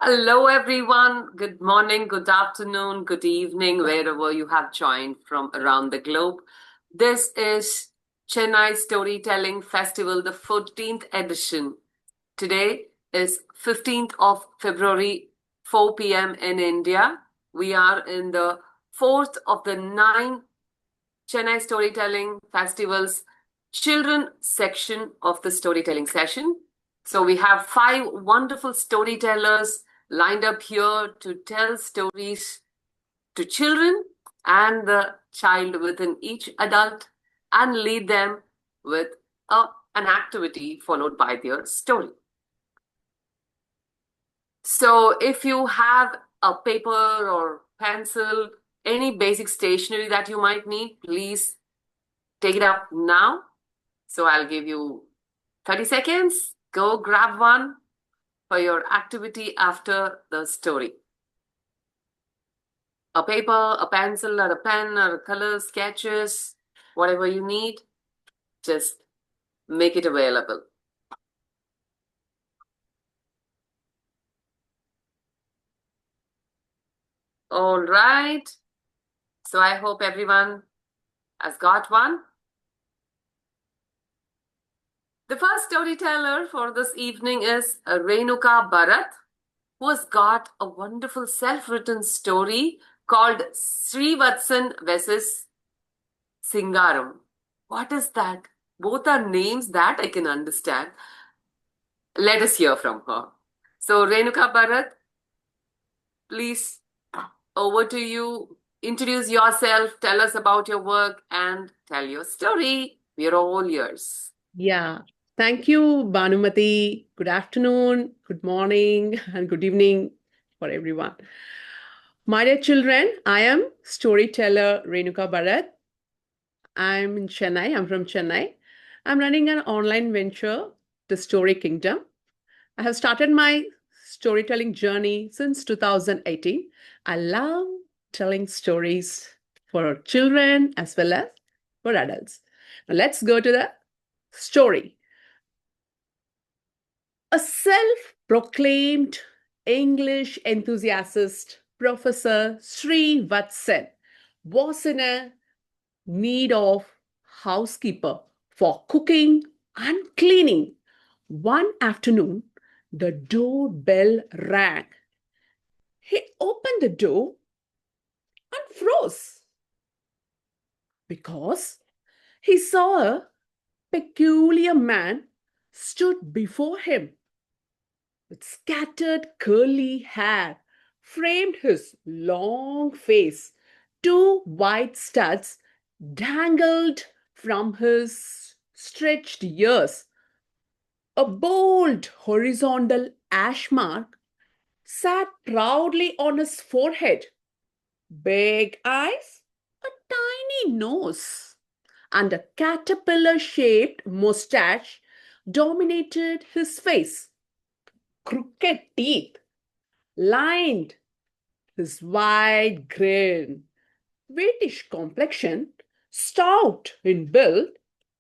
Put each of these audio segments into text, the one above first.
Hello, everyone. Good morning, good afternoon, good evening, wherever you have joined from around the globe. This is Chennai Storytelling Festival, the 14th edition. Today is 15th of February, 4 p.m. in India. We are in the fourth of the nine Chennai Storytelling Festival's children section of the storytelling session. So we have five wonderful storytellers lined up here to tell stories to children and the child within each adult and lead them with an activity followed by their story. So if you have a paper or pencil, any basic stationery that you might need, please take it up now. So I'll give you 30 seconds. Go grab one for your activity after the story. A paper, a pencil, or a pen, or a color, sketches, whatever you need, just make it available. All right. So I hope everyone has got one. The first storyteller for this evening is Renuka Bharath, who has got a wonderful self-written story called Srivatsan versus Singaram. What is that? Both are names that I can understand. Let us hear from her. So, Renuka Bharat, please, over to you. Introduce yourself, tell us about your work, and tell your story. We are all yours. Yeah. Thank you, Banumathy. Good afternoon, good morning, and good evening for everyone. My dear children, I am storyteller Renuka Bharath. I'm in Chennai. I'm from Chennai. I'm running an online venture, The Story Kingdom. I have started my storytelling journey since 2018. I love telling stories for children as well as for adults. Now let's go to the story. A self-proclaimed English enthusiast, Professor Sri Vatsan, was in a need of housekeeper for cooking and cleaning. One afternoon, the doorbell rang. He opened the door and froze because he saw a peculiar man stood before him with scattered curly hair, framed his long face. Two white studs dangled from his stretched ears. A bold horizontal ash mark sat proudly on his forehead. Big eyes, a tiny nose, and a caterpillar shaped mustache dominated his face. Crooked teeth lined his wide grin. Whitish complexion, stout in build,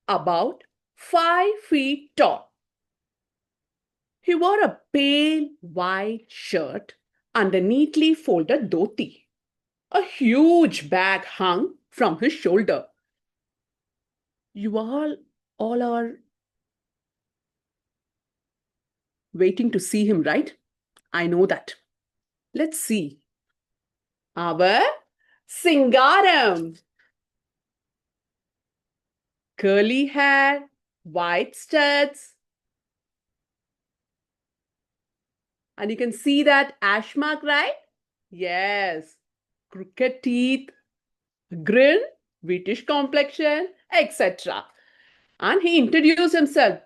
about 5 feet tall. He wore a pale white shirt and a neatly folded dhoti. A huge bag hung from his shoulder. You all are waiting to see him, right? I know that. Let's see. Our Singaram. Curly hair, white studs. And you can see that ash mark, right? Yes. Crooked teeth, grin, British complexion, etc. And he introduced himself.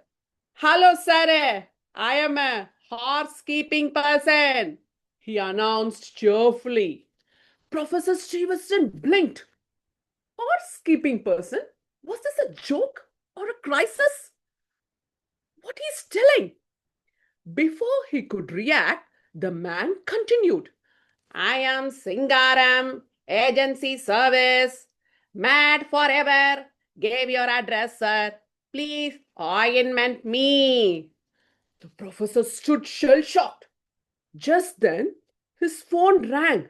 Hello, sir. I am a horse-keeping person, he announced cheerfully. Professor Stevenson blinked. Horse-keeping person? Was this a joke or a crisis? What he's telling? Before he could react, the man continued. I am Singaram, agency service. Mad forever. Gave your address, sir. Please ointment me. The professor stood shell-shocked. Just then, his phone rang.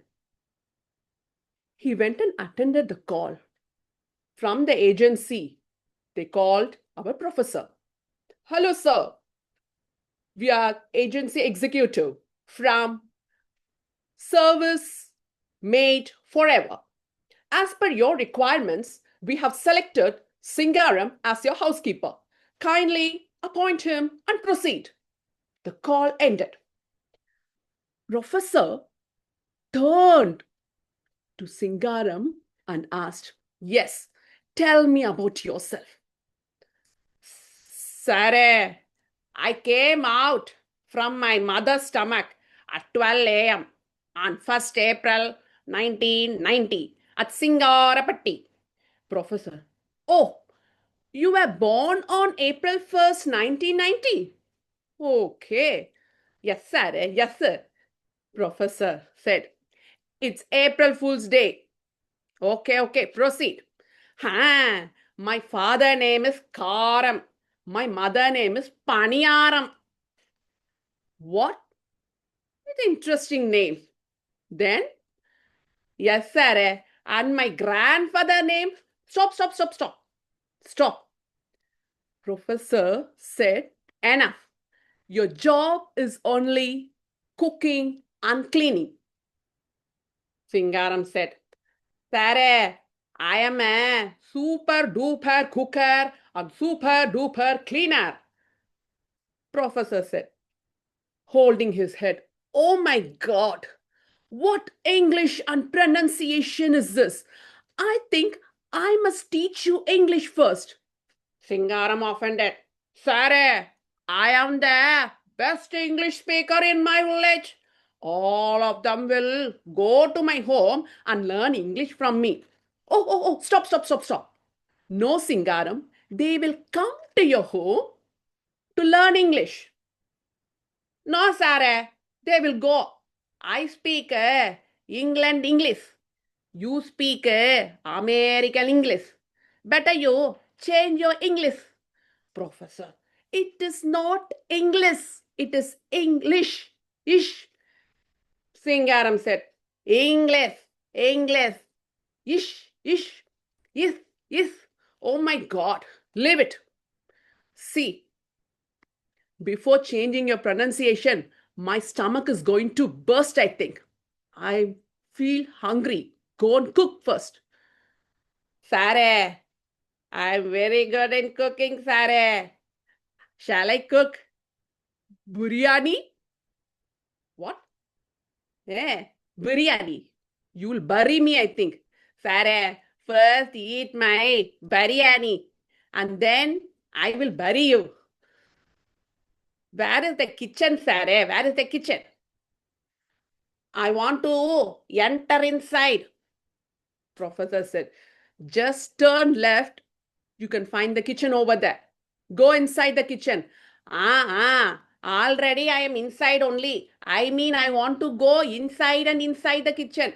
He went and attended the call. From the agency, they called our professor. Hello, sir. We are agency executive from Service Made Forever. As per your requirements, we have selected Singaram as your housekeeper. Kindly appoint him and proceed. The call ended. Professor turned to Singaram and asked, Yes, tell me about yourself. Sir, I came out from my mother's stomach at 12 a.m. on 1st April 1990 at Singarapatti. Professor, oh, you were born on April 1st, 1990? Okay. Yes, sir. Yes, sir. Professor said, It's April Fool's Day. Okay, proceed. My father name is Karam. My mother name is Paniyaram. What? It's an interesting name. Then, yes, sir. And my grandfather name. Stop. Professor said, Enough. Your job is only cooking and cleaning. Singaram said, Sir, I am a super duper cooker and super duper cleaner. Professor said, holding his head, Oh my God, what English and pronunciation is this? I think I must teach you English first. Singaram offended, Sir, I am the best English speaker in my village. All of them will go to my home and learn English from me. Oh, stop. No, Singaram, they will come to your home to learn English. No, sir, they will go. I speak England English. You speak American English. Better you change your English. Professor, it is not English. It is English. Ish. Singaram said, English. Ish. Yes. Oh my God. Leave it. See, before changing your pronunciation, my stomach is going to burst, I think. I feel hungry. Go and cook first. Sare, I'm very good in cooking, Sare. Shall I cook biryani? What? Yeah, biryani. You'll bury me, I think. Sare, first eat my biryani and then I will bury you. Where is the kitchen, Sare? Where is the kitchen? I want to enter inside. Professor said, just turn left. You can find the kitchen over there. Go inside the kitchen. Already I am inside only. I mean, I want to go inside and inside the kitchen.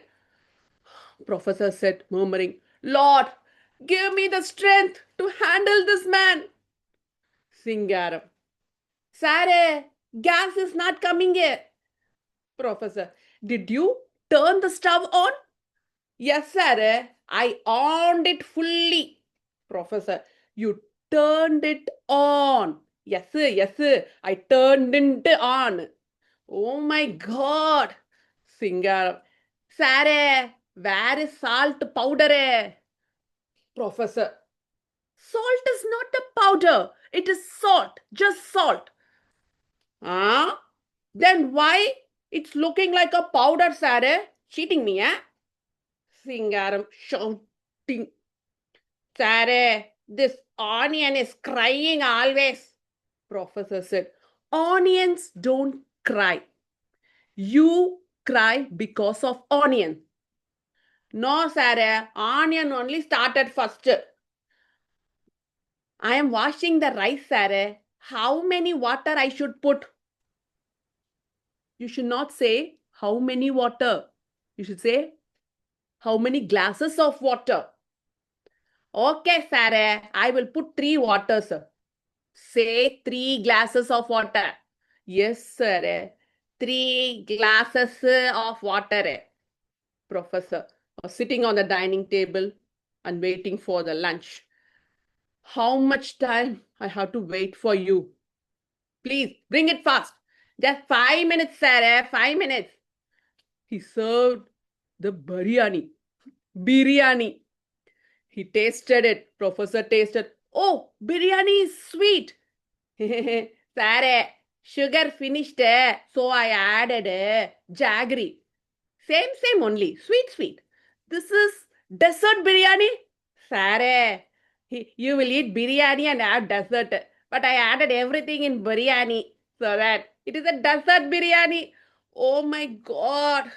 Professor said, murmuring, Lord, give me the strength to handle this man. Singaram. Sare, gas is not coming here. Professor, did you turn the stove on? Yes, sir. I on it fully. Professor, you turned it on. Yes, sir. I turned it on. Oh my God. Singer. Sir, where is salt powder? Professor, salt is not a powder. It is salt. Just salt. Huh? Then why it's looking like a powder, sir? Cheating me, eh? Singaram shouting, Sare, this onion is crying always. Professor said, Onions don't cry. You cry because of onion. No, Sare, onion only started first. I am washing the rice, Sare. How many water I should put? You should not say how many water. You should say how many glasses of water. Okay, Sare, I will put 3 waters. Say 3 glasses of water. Yes, sir. 3 glasses of water. Professor was sitting on the dining table and waiting for the lunch. How much time I have to wait for you? Please bring it fast. Just 5 minutes, sir. 5 minutes. He served the biryani. Biryani. He tasted it. Professor tasted. Oh, biryani is sweet. Sir, sugar finished, so I added jaggery. Same only. Sweet, sweet. This is dessert biryani. Sir, you will eat biryani and add dessert. But I added everything in biryani so that it is a dessert biryani. Oh my God.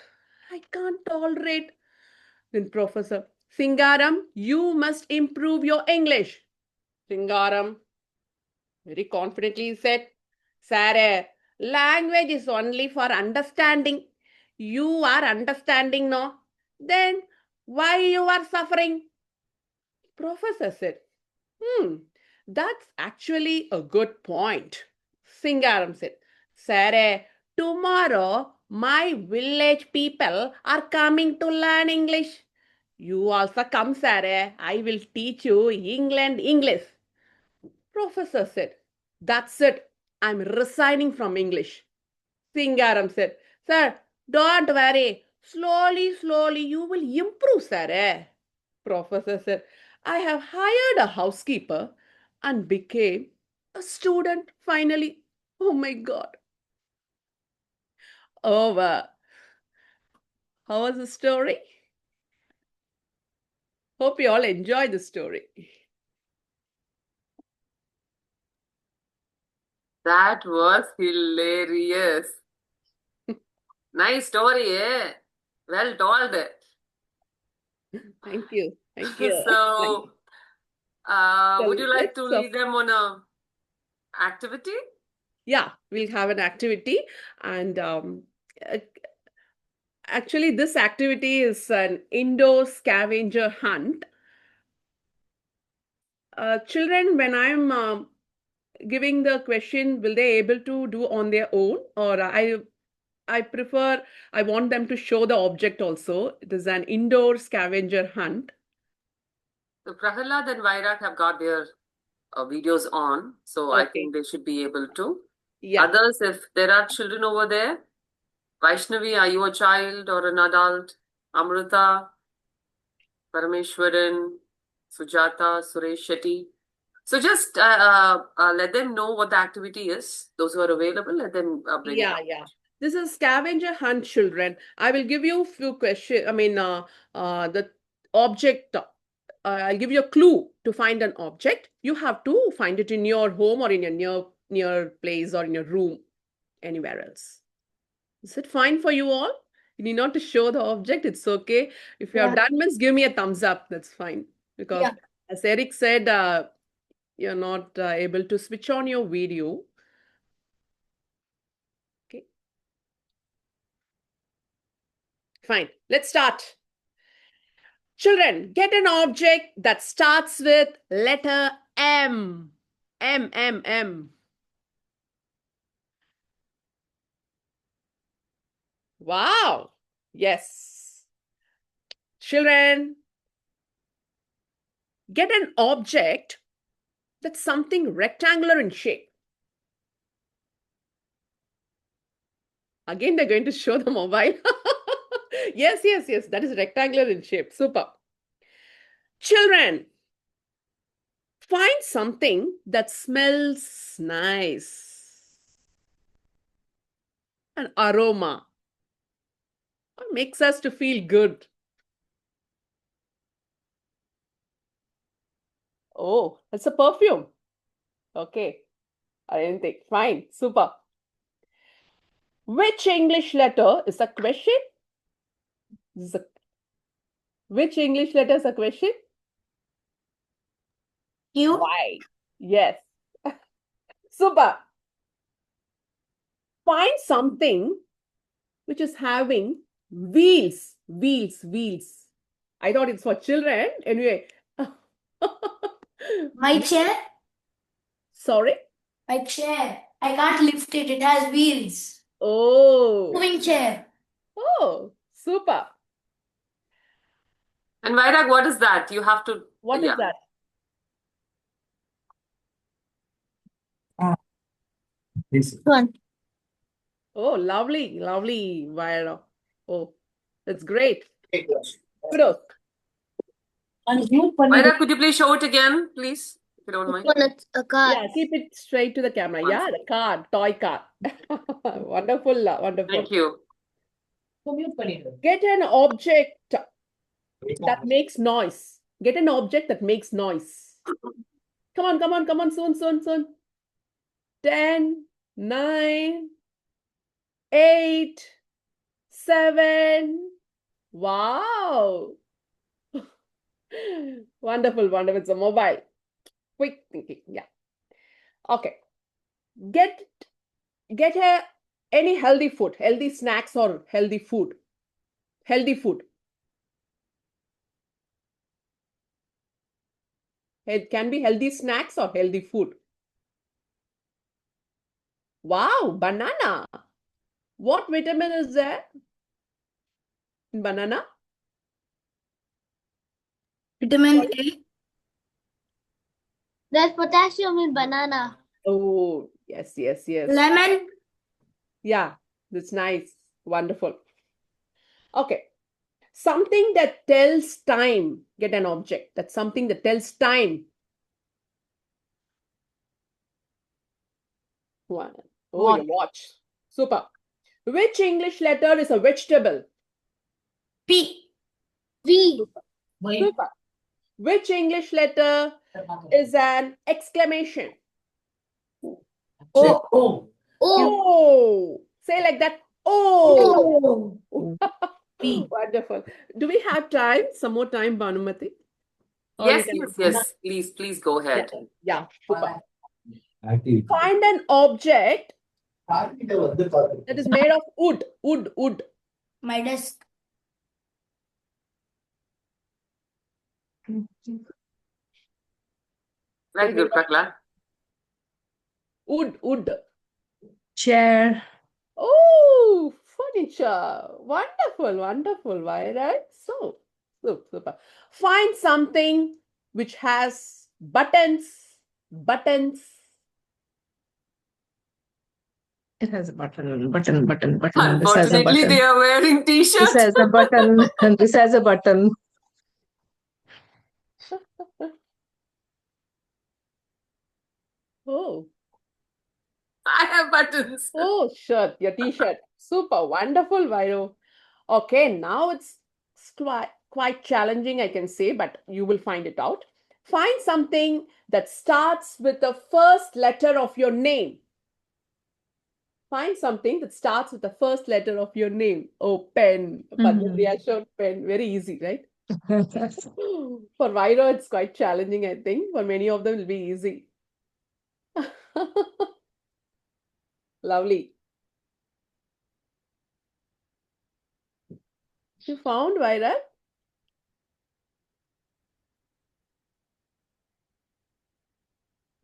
I can't tolerate. Then Professor, Singaram, you must improve your English. Singaram very confidently said, Sir, language is only for understanding. You are understanding, no? Then why you are suffering? Professor said, that's actually a good point. Singaram said, Sir, tomorrow my village people are coming to learn English. You also come, sir. I will teach you England English. Professor said, that's it. I'm resigning from English. Singaram said, Sir, don't worry. Slowly, you will improve, sir. Professor said, I have hired a housekeeper and became a student finally. Oh my God. Over. How was the story? Hope you all enjoyed the story. That was hilarious. Nice story, eh? Well told. Thank you. Thank you. So, So would you like to let's lead them on a activity? yeah, we'll have an activity and uh, actually this activity is an indoor scavenger hunt. Children, when I'm giving the question, will they able to do on their own, or I prefer I want them to show the object also. It is an indoor scavenger hunt. So Prahalad and Vairak have got their videos on, so I Okay. think they should be able to. Yeah. Others, if there are children over there, Vaishnavi, are you a child or an adult? Amrita, Parameshwaran, Sujata, Suresh Shetty. So just let them know what the activity is. Those who are available, let them bring it Yeah, up. yeah. This is scavenger hunt, children. I will give you a few questions. The object. I'll give you a clue to find an object. You have to find it in your home or in your near place or in your room, anywhere else. Is it fine for you all? You need not to show the object. It's okay. If you have Yeah, done, means give me a thumbs up. That's fine. Because yeah. as Eric said, you're not able to switch on your video. Okay, fine. Let's start. Children, get an object that starts with letter M. M. Wow. Yes. Children, get an object that's something rectangular in shape. Again, they're going to show the mobile. Yes. That is rectangular in shape. Super. Children, find something that smells nice. An aroma. What makes us to feel good? Oh, that's a perfume. Okay. I didn't think. Fine. Super. Which English letter is a question? Which English letter is a question? You, Why? Yes. Super. Find something which is having wheels. I thought it's for children. Anyway. my chair, Sorry? my chair. I can't lift it. It has wheels. Oh, Moving chair. oh, super. And Vairag, what is that? You have to, What is that? This one. Oh, lovely, lovely, Vaira. Oh, that's great. Kudos. Vairag, could you please show it again, please, if you don't mind? It's a card. Yeah, keep it straight to the camera. Yeah, the card, toy card. Wonderful, wonderful. Thank you. Get an object that makes noise. Get an object that makes noise. Come on, come on, come on, soon, soon, soon. 10, 9, 8, 7. Wow. Wonderful, wonderful. It's a mobile. Quick thinking. Yeah. Okay. Get any healthy food, healthy snacks or healthy food. Healthy food. It can be healthy snacks or healthy food. Wow, banana. What vitamin is there in banana? Vitamin A. There's potassium in banana. Oh, yes, yes, yes. Lemon. Yeah, that's nice. Wonderful. Okay. Something that tells time. Get an object. That's something that tells time. One. Oh, your watch. Super. Which English letter is a vegetable? P. V. Super. Which English letter is an exclamation? O. O. Oh. Say like that. Oh. P. Wonderful. Do we have time? Some more time, Banumathy? Or you Yes, can... yes. Please go ahead. Yeah, super. Find an object that is made of wood. Wood. My desk. Very good, Prahlad. Wood. Chair. Oh, furniture. Wonderful. Why, right? So, super. Find something which has buttons. It has a button. This has a Unfortunately, button. they are wearing This t-shirts. has a button. And this has a button. Oh, I have buttons. oh, shirt, your t-shirt. Super, wonderful, Vairo. Okay, now it's quite challenging, I can say, but you will find it out. Find something that starts with the first letter of your name. Find something that starts with the first letter of your name. Oh, pen. Padmapriya showed pen. Very easy, right? For Vairo, it's quite challenging, I think. For many of them, it'll be easy. Lovely. You found Vaira?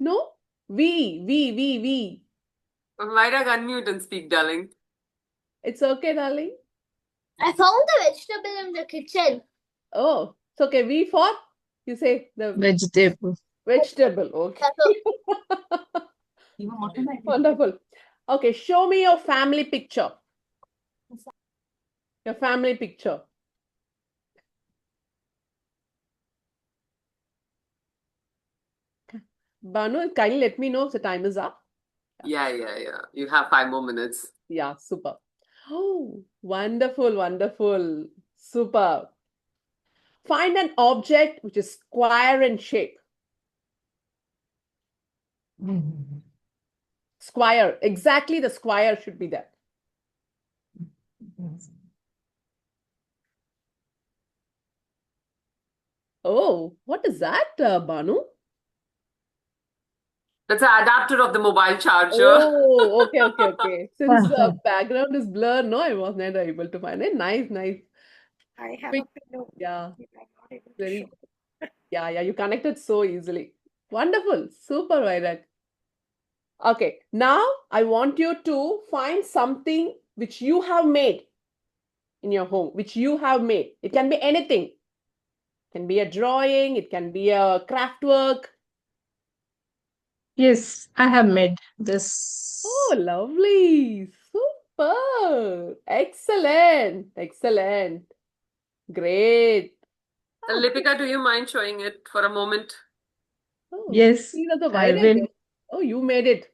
No? V. Vairag, unmute and speak, darling. It's okay, darling. I found the vegetable in the kitchen. Oh, it's okay. V for? You say the Vegetable. vegetable. Okay. Wonderful. Okay, show me your family picture. Your family picture. Banu, kindly let me know if the time is up. Yeah. You have 5 more minutes. Yeah, super. Oh, wonderful. Super. Find an object which is square in shape. Square. Exactly the square should be there. Oh, what is that, Banu? That's an adapter of the mobile charger. Oh, okay. Since the background is blurred, no, I was not able to find it. Nice. I have Quick. a pillow. Yeah, I'm not able to very. show. Yeah, you connected so easily. Wonderful. Super, Vairak. Okay, now I want you to find something which you have made in your home, which you have made. It can be anything. It can be a drawing, it can be a craft work. Yes, I have made this. Oh, lovely. Super. Excellent. Excellent. Great. Lipika, do you mind showing it for a moment? Oh, Yes, these are the I violet. will. Oh, you made it.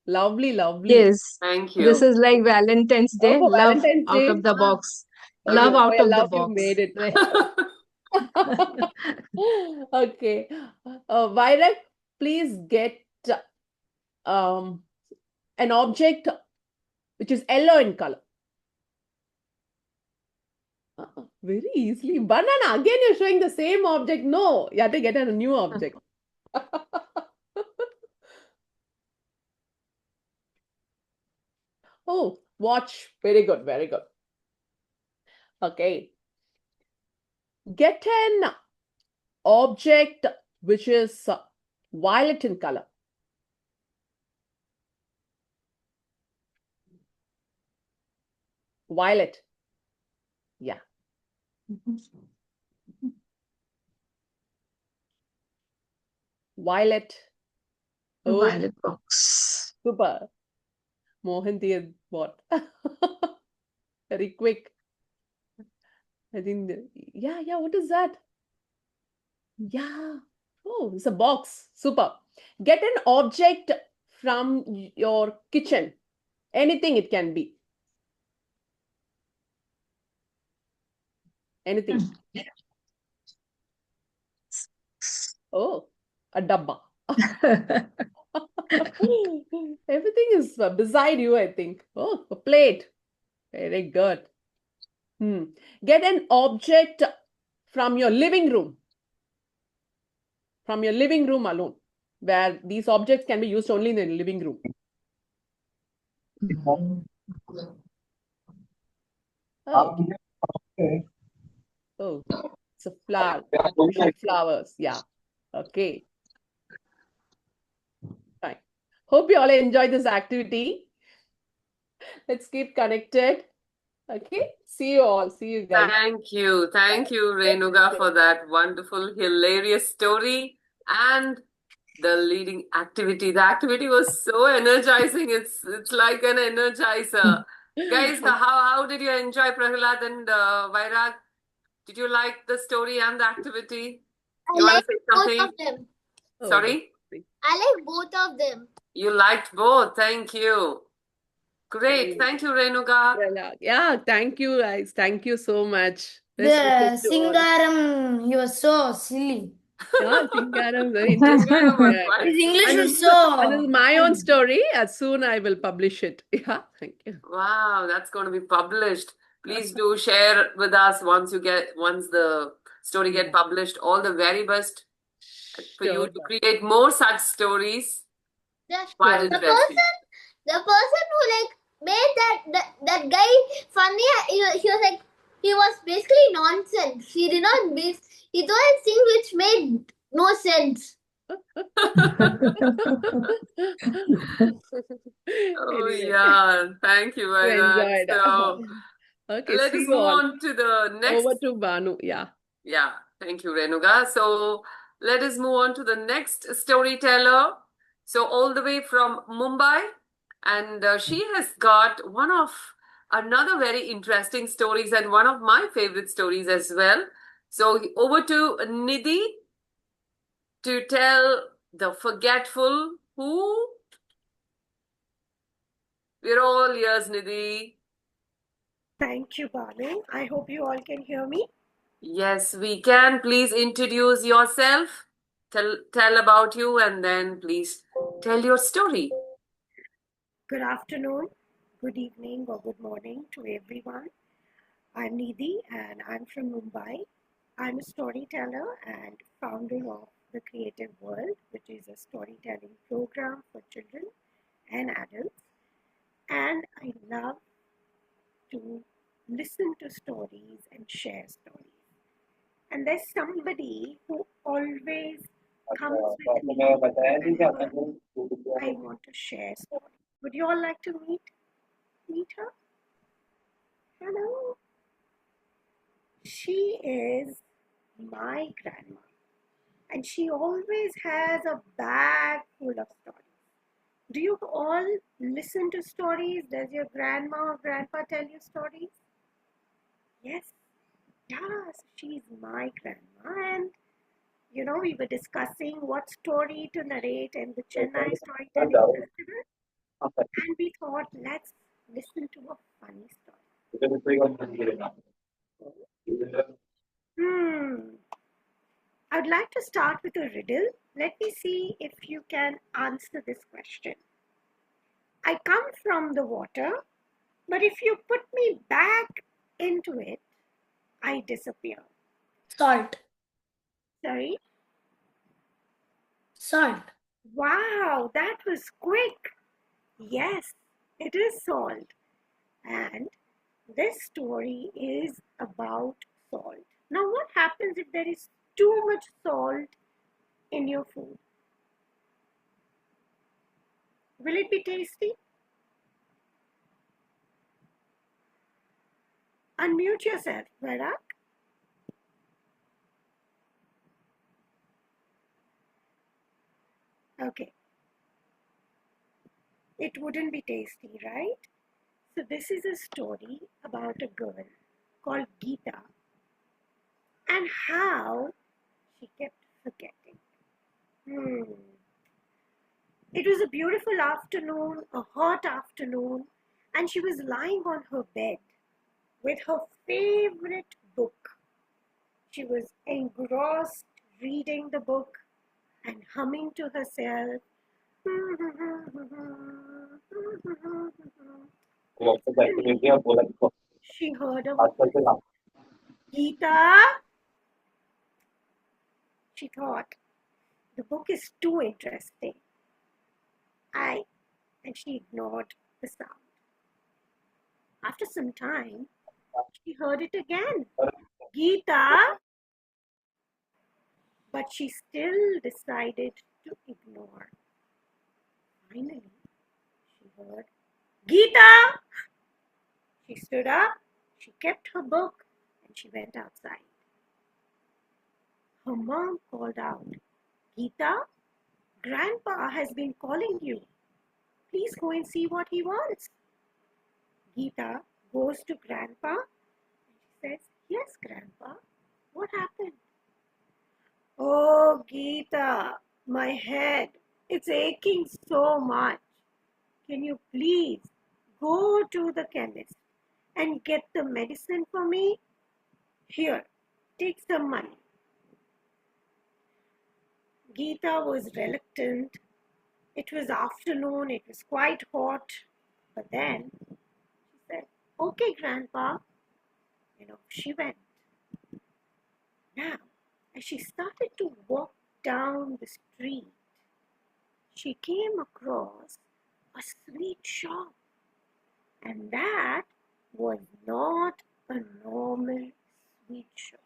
Lovely, lovely. Yes, Thank this you. is like Valentine's Oh, Day. for Love Valentine's out Day. of the box. Oh, Love out I of the love you made box. it. Right. Okay. Violet, please get um, an object which is yellow in color. Very easily. Banana, again you're showing the same object. No, you have to get a new object. Oh, watch. Very good, very good. Okay. Get an object which is violet in color. Violet. Yeah. Violet. Oh, Violet box. super. Mohanty is what? Very quick. I think, yeah, what is that? Yeah. Oh, it's a box. Super. Get an object from your kitchen. Anything it can be. Anything. Oh, a dabba. Everything is beside you, I think. Oh, a plate. Very good. Get an object from your living room. From your living room alone, where these objects can be used only in the living room. Oh, oh, it's a flower. Artificial flowers. Yeah. Okay. Fine. Hope you all enjoy this activity. Let's keep connected. Okay. See you all. See you guys. Thank you. Thank you, Renuka, for that wonderful, hilarious story and the leading activity. The activity was so energizing. It's like an energizer. Guys, how did you enjoy Prahlad and Vairag? Did you like the story and the activity? I You want like to say both something? of them. Oh, Sorry? I like both of them. You liked both. Thank you. Great. Thank you, Renuka. yeah. Thank you, guys. Thank you so much. The Best wishes to all. Singaram, he was so silly. Yeah, Singaram, very interesting. Singaram was Yeah. quite His English And was this so. is my own story. As soon I will publish it. Yeah, thank you. Wow, that's going to be published. Please do share with us once the story get published. All the very best for you Sure. to create more such stories. Quite Sure. interesting. The person who like made that guy funny, he was like, he was basically nonsense. He did not he told things which made no sense. Oh Anyway, yeah, thank you, you Vairag. enjoyed. So Okay, let see us you move all. on to the next. Over to Banu. Yeah. Yeah, thank you, Renuka. So let us move on to the next storyteller. So all the way from Mumbai, and she has got another very interesting stories and one of my favorite stories as well. So over to Nidhi to tell the forgetful who. We're all ears, Nidhi. Thank you, Banu. I hope you all can hear me. Yes, we can. Please introduce yourself. Tell about you, and then please tell your story. Good afternoon, good evening, or good morning to everyone. I'm Nidhi and I'm from Mumbai. I'm a storyteller and founder of The Creative World, which is a storytelling program for children and adults. And I love to listen to stories and share stories. And there's somebody who always comes with me whenever I want to share stories. Would you all like to meet her? Hello. She is my grandma, and she always has a bag full of stories. Do you all listen to stories? Does your grandma or grandpa tell you stories? Yes. Yes, she's my grandma, and we were discussing what story to narrate in the Chennai Storytelling Festival, and we thought, let's listen to a funny story. I'd like to start with a riddle. Let me see if you can answer this question. I come from the water, but if you put me back into it, I disappear. Salt. Sorry? Salt. Wow, that was quick. Yes, it is salt. And this story is about salt. Now, what happens if there is too much salt in your food? Will it be tasty? Unmute yourself, Bharath. Okay. It wouldn't be tasty, right? So this is a story about a girl called Geeta and how she kept forgetting. It was a beautiful afternoon, a hot afternoon, and she was lying on her bed with her favorite book. She was engrossed reading the book and humming to herself. She heard a voice. Geeta! She thought, the book is too interesting. And she ignored the sound. After some time, she heard it again. Geeta! But she still decided to ignore. Finally, she heard, Geeta! She stood up, she kept her book, and she went outside. Her mom called out, Geeta, Grandpa has been calling you. Please go and see what he wants. Geeta goes to Grandpa and she says, Yes, Grandpa, what happened? Oh, Geeta, my head, it's aching so much. Can you please go to the chemist and get the medicine for me? Here, take some money. Geeta was reluctant. It was afternoon, it was quite hot. But then she said, Okay, Grandpa. She went. Now, as she started to walk down the street, she came across a sweet shop. And that was not a normal sweet shop.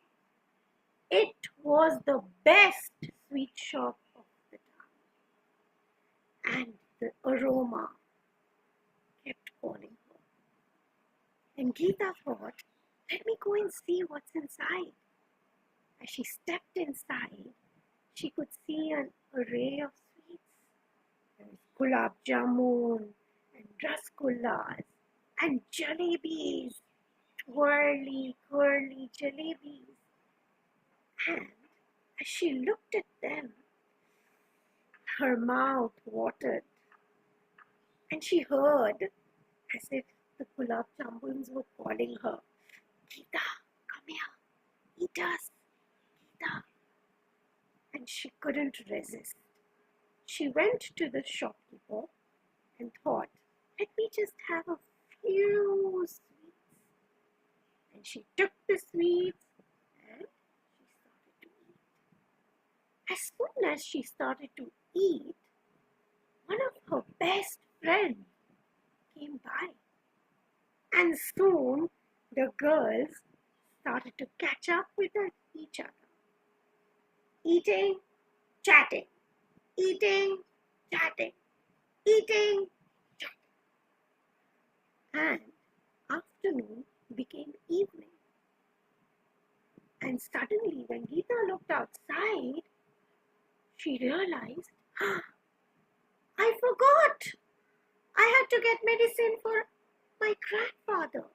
It was the best sweet shop of the town. And the aroma kept calling her. And Geeta thought, let me go and see what's inside. As she stepped inside, she could see an array of sweets. There was gulab jamun and rasgullas and jalebis, twirly, curly jalebis. And as she looked at them, her mouth watered. And she heard as if the gulab jamuns were calling her, Geeta, come here, eat us, Geeta. And she couldn't resist. She went to the shopkeeper and thought, let me just have a few sweets. And she took the sweets and she started to eat. As soon as she started to eat, one of her best friends came by. And soon the girls started to catch up with each other, eating chatting, eating, chatting, eating, chatting. And afternoon became evening. And suddenly, when Geeta looked outside, she realized, I forgot. I had to get medicine for my grandfather.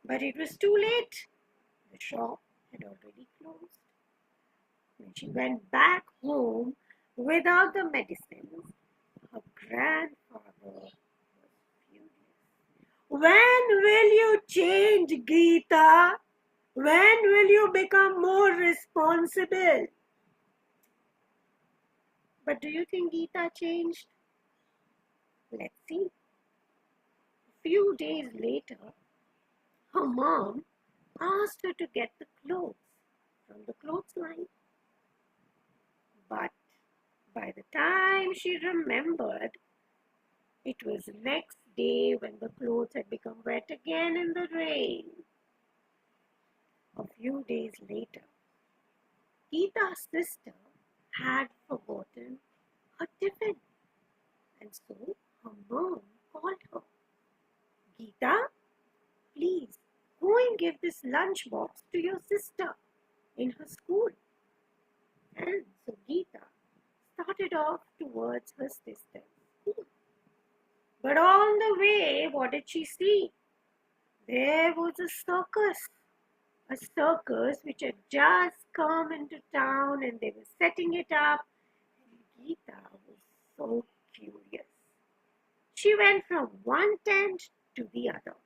But it was too late. The shop had already closed. When she went back home without the medicines, her grandfather was furious. When will you change, Geeta? When will you become more responsible? But do you think Geeta changed? Let's see. A few days later, her mom asked her to get the clothes from the clothesline. But by the time she remembered, it was next day when the clothes had become wet again in the rain. A few days later, Geeta's sister had forgotten her tiffin, and so her mom called her. Geeta, please go and give this lunchbox to your sister in her school. And so Geeta started off towards her sister's school. But on the way, what did she see? There was a circus which had just come into town and they were setting it up. And Geeta was so curious. She went from one tent to the other.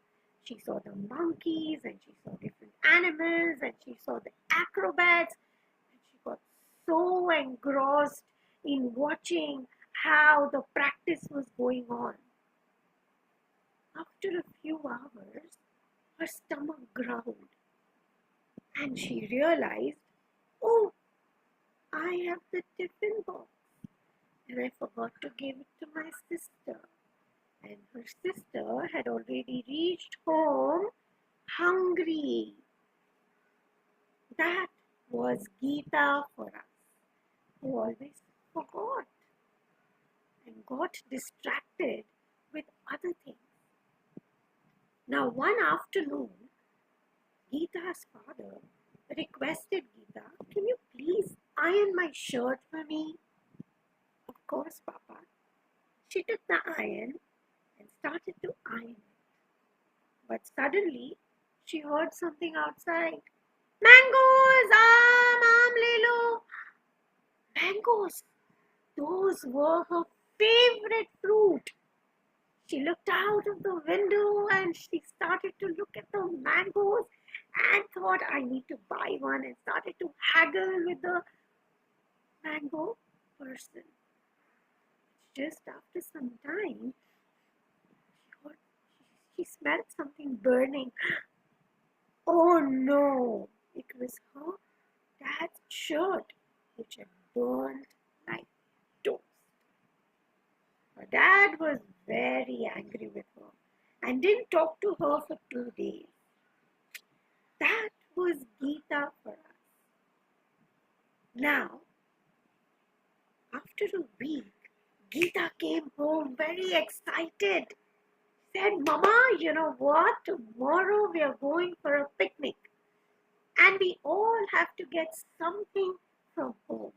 She saw the monkeys and she saw different animals and she saw the acrobats and she got so engrossed in watching how the practice was going on. After a few hours, her stomach growled and she realized, oh, I have the tiffin box and I forgot to give it to my sister. And her sister had already reached home hungry. That was Geeta for us, who always forgot and got distracted with other things. Now, one afternoon, Geeta's father requested Geeta, can you please iron my shirt for me? Of course, Papa. She took the iron and started to iron it. But suddenly, she heard something outside. Mangoes! Mom, le lo! Mangoes! Those were her favorite fruit. She looked out of the window and she started to look at the mangoes and thought, I need to buy one, and started to haggle with the mango person. Just after some time, she smelled something burning. Oh no! It was her dad's shirt which had burned like toast. Her dad was very angry with her and didn't talk to her for 2 days. That was Geeta for us. Now, after a week, Geeta came home very excited. Said, Mama, you know what? Tomorrow we are going for a picnic. And we all have to get something from home.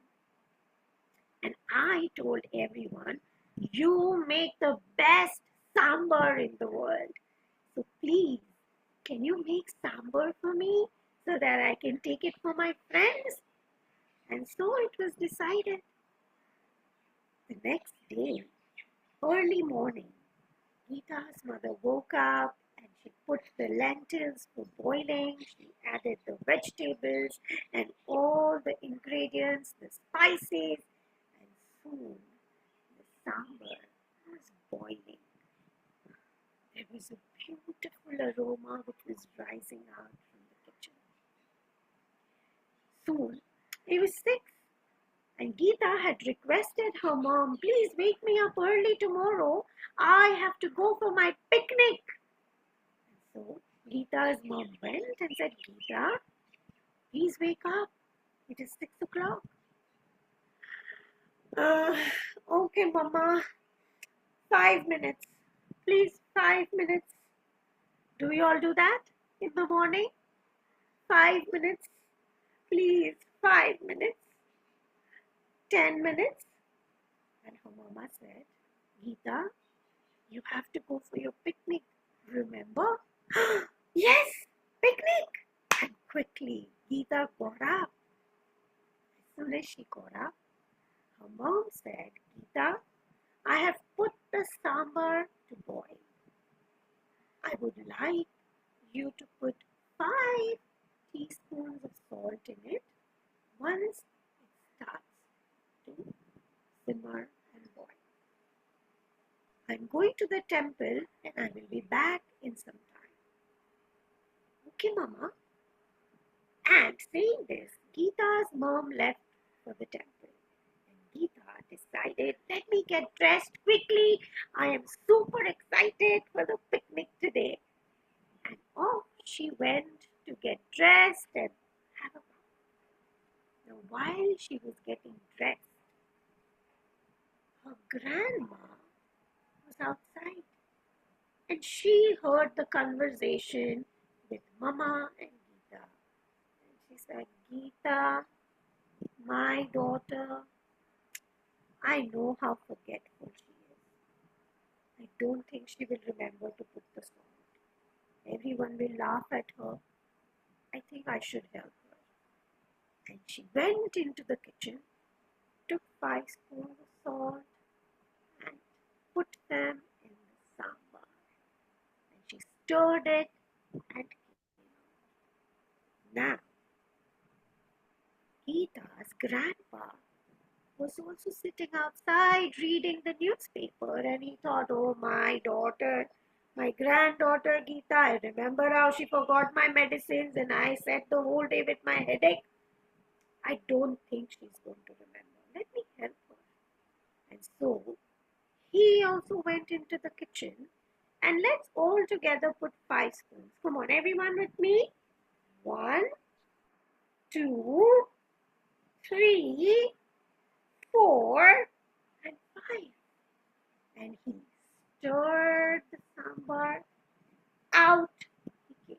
And I told everyone, you make the best sambar in the world. So please, can you make sambar for me so that I can take it for my friends? And so it was decided. The next day, early morning, Geeta's mother woke up and she put the lentils for boiling. She added the vegetables and all the ingredients, the spices, and soon the sambar was boiling. There was a beautiful aroma which was rising out from the kitchen. Soon it was 6 and Geeta had requested her mom, please wake me up early tomorrow. I have to go for my picnic. And so Geeta's mom went and said, Geeta, please wake up. It is 6 o'clock. Okay, Mama. 5 minutes. Please, 5 minutes. Do you all do that in the morning? 5 minutes. Please, 5 minutes. 10 minutes. And her mama said, Geeta, you have to go for your picnic. Remember? Yes, picnic. And quickly, Geeta got up. As soon as she got up, her mom said, Geeta, I have put the sambar to boil. I would like you to put 5 teaspoons of salt in it once it starts to simmer and boil. I'm going to the temple and I will be back in some time. Okay, Mama. And saying this, Geeta's mom left for the temple. And Geeta decided, let me get dressed quickly. I am super excited for the picnic today. And off she went to get dressed and have a bath. Now, while she was getting dressed, her grandma was outside. And she heard the conversation with Mama and Geeta. And she said, Geeta, my daughter, I know how forgetful she is. I don't think she will remember to put the salt. Everyone will laugh at her. I think I should help her. And she went into the kitchen, took 5 spoons of salt and put them in the sambar. And she stirred it and now Geeta's grandpa was also sitting outside reading the newspaper and he thought, oh, my daughter, my granddaughter Geeta, I remember how she forgot my medicines and I sat the whole day with my headache. I don't think she's going to remember. Let me help her. And so he also went into the kitchen and let's all together put 5 spoons. Come on, everyone with me. 1, 2, 3, 4, and 5. And he stirred the sambar. Out he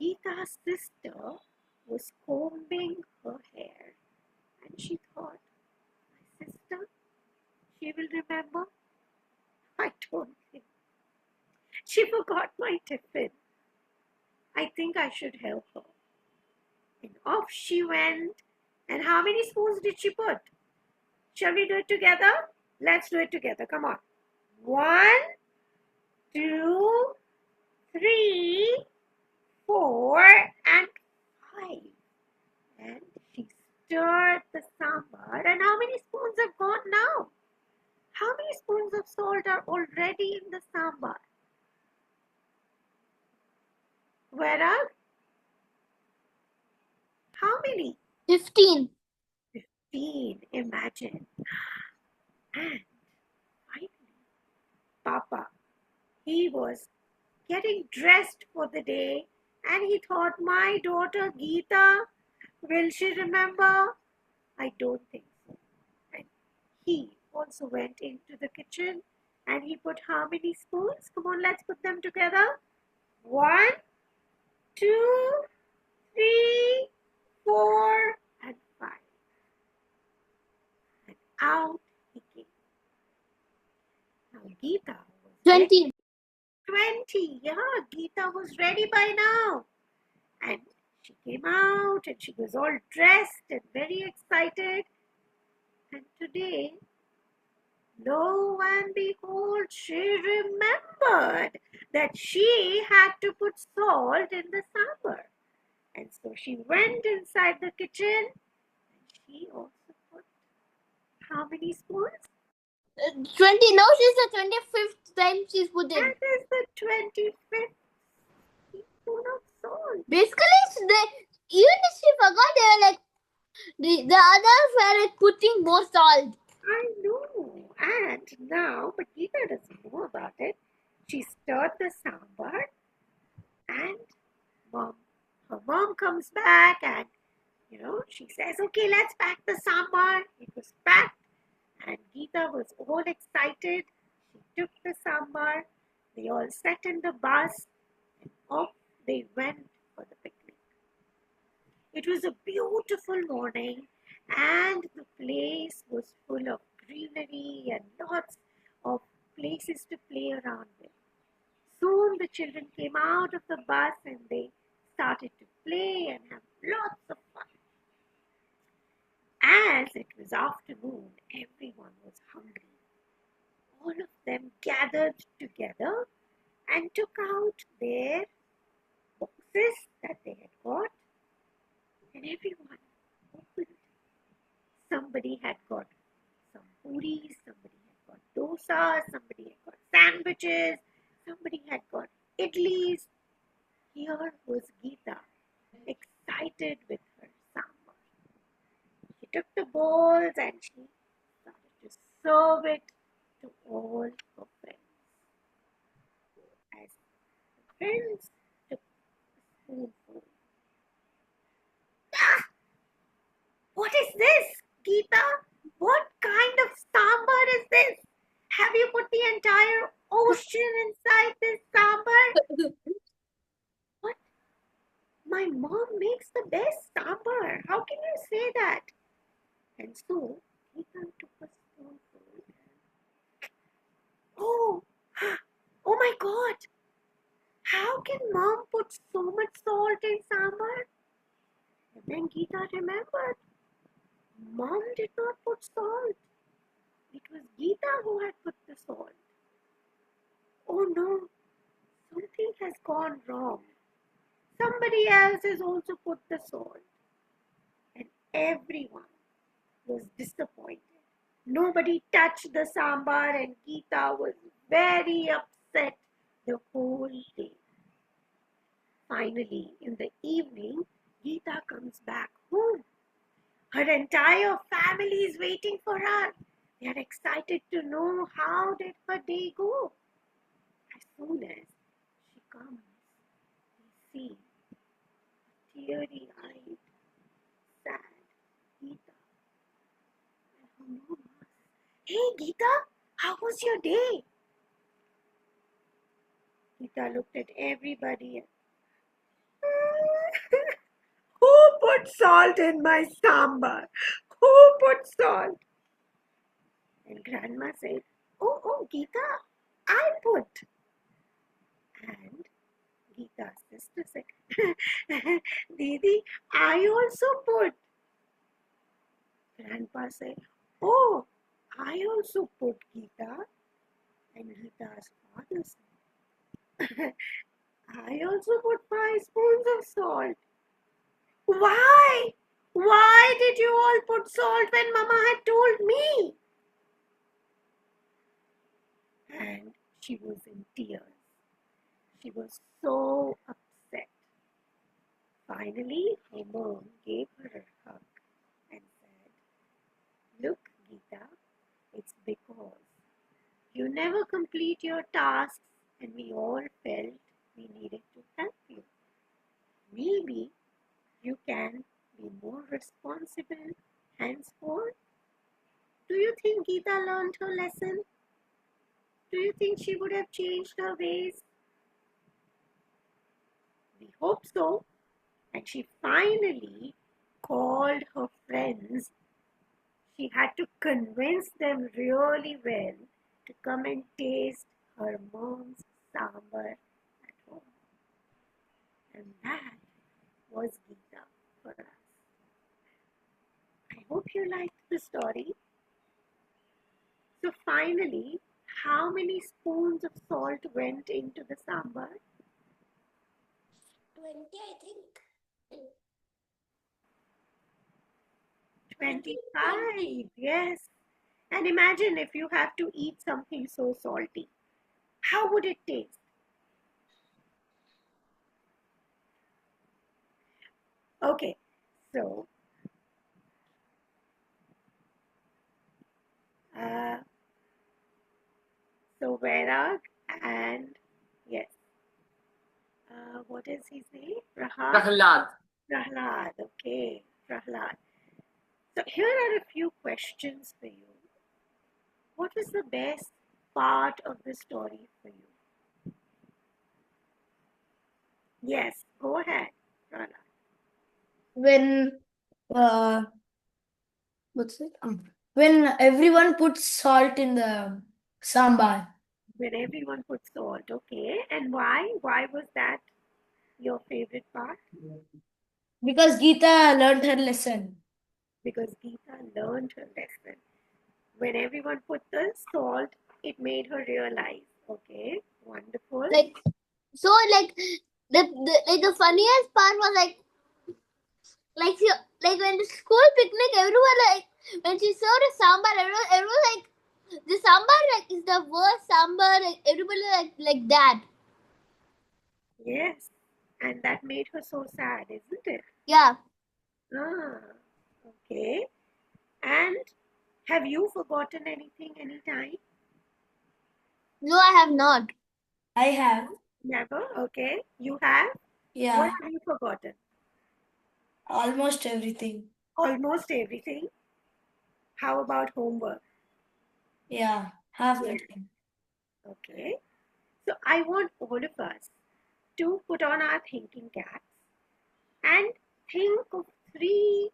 came. Geeta's sister was combing her hair and she thought, my sister, she will remember? I don't think. She forgot my tiffin. I think I should help her. And off she went. And how many spoons did she put? Shall we do it together? Let's do it together. Come on. 1, 2, 3, 4, and 5. And she stirred the sambar. And how many spoons have gone now? How many spoons of salt are already in the sambar? Where are? How many? 15. 15. Imagine. And finally, Papa, he was getting dressed for the day and he thought, my daughter Geeta, will she remember? I don't think so. And he also went into the kitchen and he put how many spoons? Come on, let's put them together. 1, 2, 3, 4, and 5. And out he came. Now Geeta was 20. 20. Yeah, Geeta was ready by now. And she came out and she was all dressed and very excited. And today, lo and behold, she remembered that she had to put salt in the sambar. And so she went inside the kitchen and she also put how many spoons? 20. No, she's the 25th time she's put in. That is the 25th teaspoon of salt. Basically, even if she forgot, they were like, the others were like putting more salt. I know. And now, but Geeta doesn't know about it. She stirred the sambar and her mom comes back and she says, okay, let's pack the sambar. It was packed and Geeta was all excited. She took the sambar. They all sat in the bus and off they went for the picnic. It was a beautiful morning and the place was full of greenery and lots of places to play around with. Soon the children came out of the bus and they started to play and have lots of fun. As it was afternoon, everyone was hungry. All of them gathered together and took out their boxes that they had got, and everyone opened. Somebody had got some puris, somebody had got dosa, somebody had got sandwiches, somebody had got idlis. Here was Geeta, excited with her sambar. She took the bowls and she started to serve it to all her friends. As her friends took a spoonful. Ah! What is this, Geeta? What kind of sambar is this? Have you put the entire ocean inside this sambar? What? My mom makes the best sambar. How can you say that? And so Geeta took a spoonful. Oh, oh my God! How can mom put so much salt in sambar? And then Geeta remembered, mom did not put salt. It was Geeta who had put the salt. Oh no, something has gone wrong. Somebody else has also put the salt. And everyone was disappointed. Nobody touched the sambar and Geeta was very upset the whole day. Finally, in the evening, Geeta comes back home. Her entire family is waiting for her. They are excited to know how did her day go. As soon as she comes, they see a teary-eyed, sad Geeta. And her mom asks, hey Geeta, how was your day? Geeta looked at everybody and who put salt in my sambar? Who put salt? And Grandma said, oh, Geeta, I put. And Geeta's sister said, Didi, I also put. Grandpa said, oh, I also put, Geeta. And Geeta's father said, I also put 5 spoons of salt. Why? Why did you all put salt when Mama had told me? And she was in tears. She was so upset. Finally, her mom gave her a hug and said, look, Geeta, it's because you never complete your tasks and we all felt we needed to help you. Maybe you can be more responsible henceforth. Do you think Geeta learned her lesson? Do you think she would have changed her ways? We hope so. And she finally called her friends. She had to convince them really well to come and taste her mom's sambar at home. And that was Geeta for us. I hope you liked the story. So finally, how many spoons of salt went into the sambar? 20, I think. 25, yes. And imagine if you have to eat something so salty. How would it taste? Okay, so Vairag and yes, what is his name? Prahlad. Prahlad, okay. Prahlad. So here are a few questions for you. What was the best part of the story for you? Yes, go ahead, Prahlad. When what's it? When everyone puts salt in the sambar. When everyone put salt, okay. And why? Why was that your favorite part? Because Geeta learned her lesson. Because Geeta learned her lesson. When everyone put the salt, it made her realize. Okay, wonderful. Like the funniest part was like when the school picnic, everyone like when she served a sambar, everyone like the sambar like is the worst sambar. Like, everybody like that. Yes, and that made her so sad, isn't it? Yeah. Ah, okay. And have you forgotten anything anytime? No, I have not. I have. Never? Okay. You have? What Yeah. have you forgotten? Almost everything. Almost everything. How about homework? Yeah. Half the Yes. time. Okay. So I want all of us to put on our thinking caps and think of 3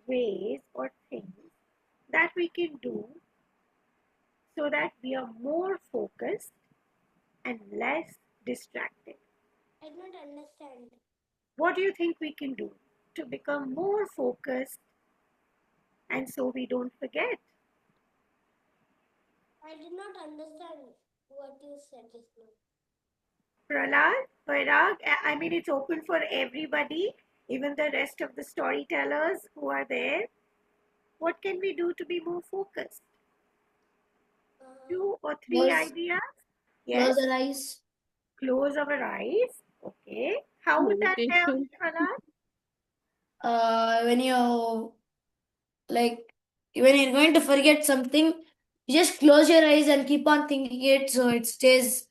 ways or things that we can do so that we are more focused and less distracted. I don't understand. What do you think we can do to become more focused and so we don't forget? I did not understand what you said just now. Prahlad, Parag, I mean, it's open for everybody, even the rest of the storytellers who are there. What can we do to be more focused? 2 or 3 Close, ideas? close Yes, your eyes. close our eyes. Okay. How would that help, Meditation. Prahlad? When you like when you're going to forget something, you just close your eyes and keep on thinking it so it stays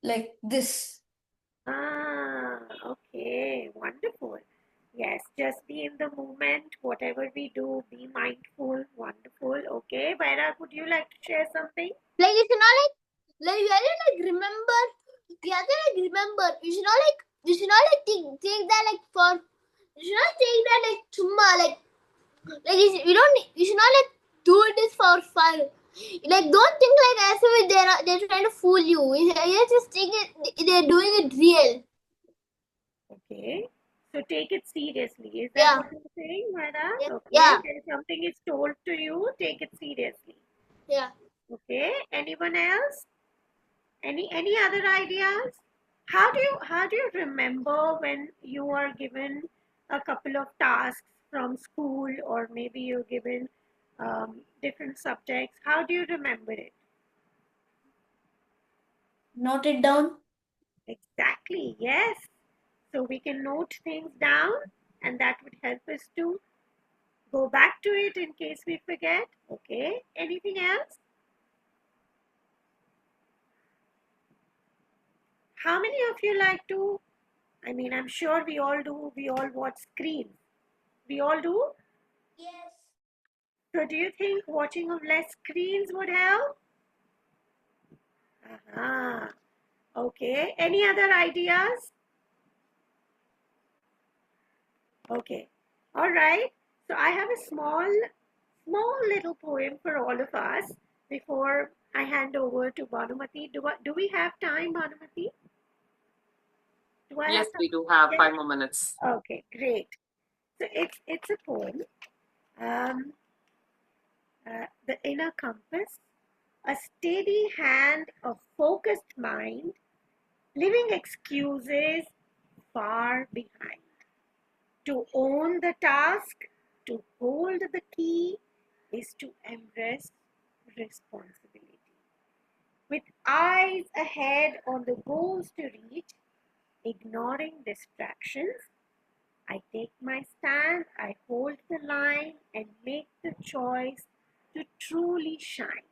like this. Ah, okay, wonderful. Yes, just be in the moment. Whatever we do, be mindful. Wonderful. Okay, Vaira, would you like to share something? Like you should not like you have to remember. You have to remember. You should not take that like for. You should not take that like chumma like you should not do this for fun. Like don't think like as if they're trying to fool you. You just think they're doing it real. Okay. So take it seriously. Is that Yeah. what you're saying, Vaira? Yeah. Okay. Yeah. When something is told to you, take it seriously. Yeah. Okay. Anyone else? Any other ideas? How do you remember when you are given a couple of tasks from school or maybe you're given different subjects? How do you remember it? Note it down. Exactly, yes. So we can note things down and that would help us to go back to it in case we forget. Okay. Anything else? How many of you like to? I mean, I'm sure we all do. We all watch screens. We all do. Yes. So, do you think watching of less screens would help? Aha. Okay. Any other ideas? Okay. All right. So, I have a small little poem for all of us before I hand over to Banumathy. Do we have time, Banumathy? Do I Yes, have time? we do have Yes. 5 more minutes. Okay, great. So it's a poem. Um, the inner compass, a steady hand, a focused mind, leaving excuses far behind. To own the task, to hold the key, is to embrace responsibility. With eyes ahead on the goals to reach, ignoring distractions, I take my stand, I hold the line, and make the choice to truly shine.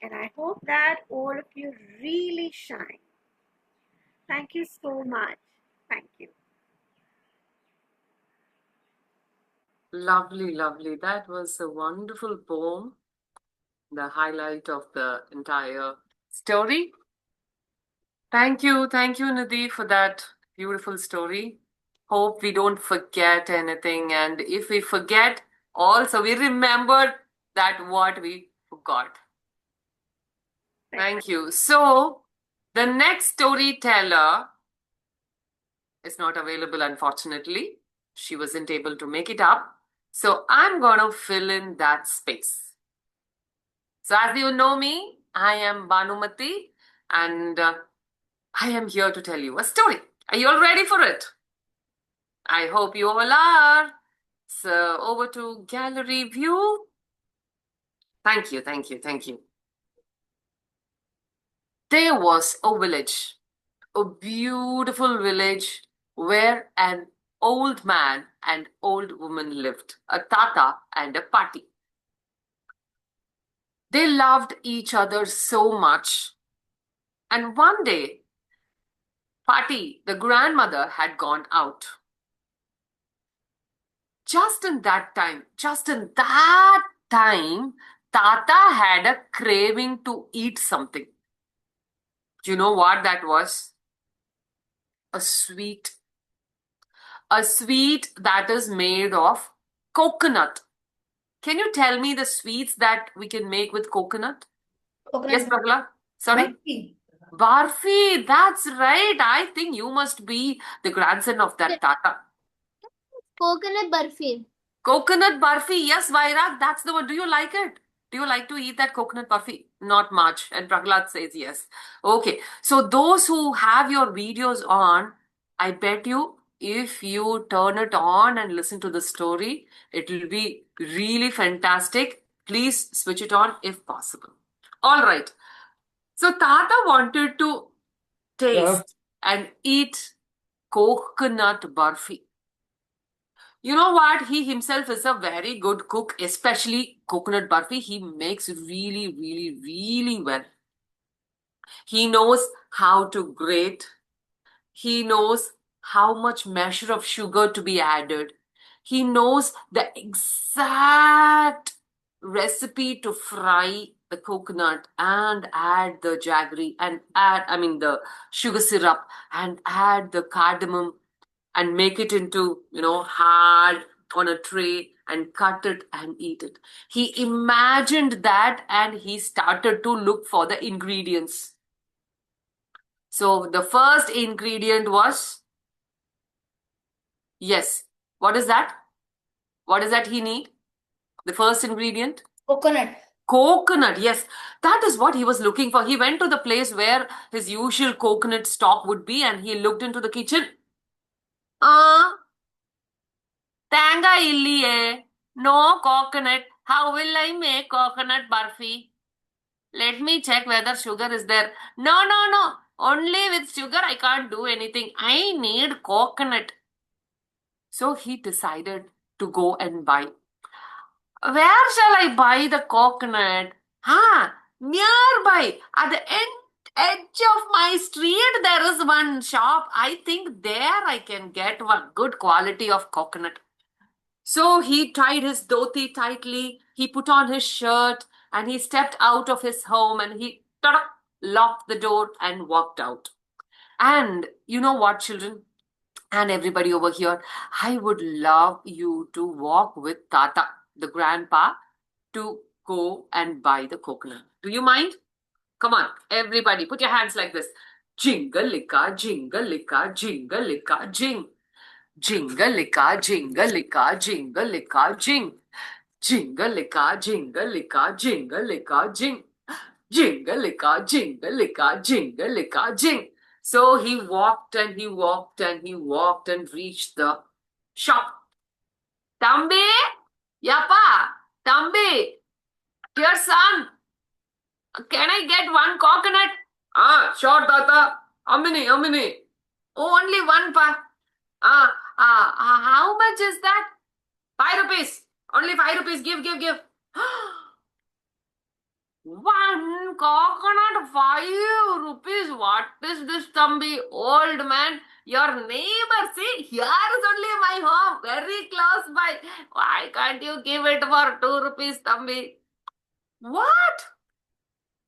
And I hope that all of you really shine. Thank you so much. Thank you. Lovely, lovely. That was a wonderful poem, the highlight of the entire story. Thank you, Nidhi, for that beautiful story. Hope we don't forget anything, and if we forget, also we remember that what we forgot. Thank you. So, the next storyteller is not available, unfortunately. She wasn't able to make it up. So, I'm going to fill in that space. So, as you know me, I am Banumathy, and I am here to tell you a story. Are you all ready for it? I hope you all are. So, over to gallery view. Thank you, thank you, thank you. There was a village, a beautiful village where an old man and old woman lived, a tata and a pati. They loved each other so much. And one day, Pati, the grandmother, had gone out. Just in that time, Tata had a craving to eat something. Do you know what that was? A sweet. A sweet that is made of coconut. Can you tell me the sweets that we can make with coconut? Yes, Pragla? Sorry? Barfi. Barfi, that's right. I think you must be the grandson of that Tata. Coconut barfi. Coconut barfi, yes, Vairag, that's the one. Do you like it? Do you like to eat that coconut barfi? Not much. And Prahlad says yes. Okay. So those who have your videos on, I bet you if you turn it on and listen to the story, it will be really fantastic. Please switch it on if possible. All right. So Tata wanted to taste and eat coconut barfi. You know what? He himself is a very good cook, especially coconut barfi. He makes really, really, really well. He knows how to grate. He knows how much measure of sugar to be added. He knows the exact recipe to fry the coconut and add the jaggery and the sugar syrup and add the cardamom and make it into, hard on a tray and cut it and eat it. He imagined that and he started to look for the ingredients. So the first ingredient was, yes, what is that? What is that he need? The first ingredient? Coconut. Coconut, yes. That is what he was looking for. He went to the place where his usual coconut stock would be and he looked into the kitchen. Tanga illiye. No coconut. How will I make coconut barfi? Let me check whether sugar is there. No, no, no. Only with sugar I can't do anything. I need coconut. So he decided to go and buy. Where shall I buy the coconut? Nearby. At the edge of my street, there is one shop. I think there I can get one good quality of coconut. So he tied his dhoti tightly, he put on his shirt, and he stepped out of his home and he locked the door and walked out. And you know what, children? And everybody over here, I would love you to walk with Tata, the grandpa, to go and buy the coconut. Do you mind? Come on, everybody, put your hands like this. Jingle-licka, jingle-licka, jingle-licka, jing. Jingle-licka, jingle-licka, jingle-licka, jing. Jingle-licka, jingle-licka, jingle-licka, jing. Jingle-licka, jingle-licka, jingle-licka, jing. So he walked and he walked and he walked and reached the shop. Tambi, Yappa, Tambi, dear son, can I get one coconut? Sure, Tata. How many? Oh, only one pa. How much is that? 5 rupees. Only 5 rupees. Give. One coconut, 5 rupees. What is this, Tambi? Old man, Your neighbor, see, here is only my home, very close by. Why can't you give it for 2 rupees, Tambi? What?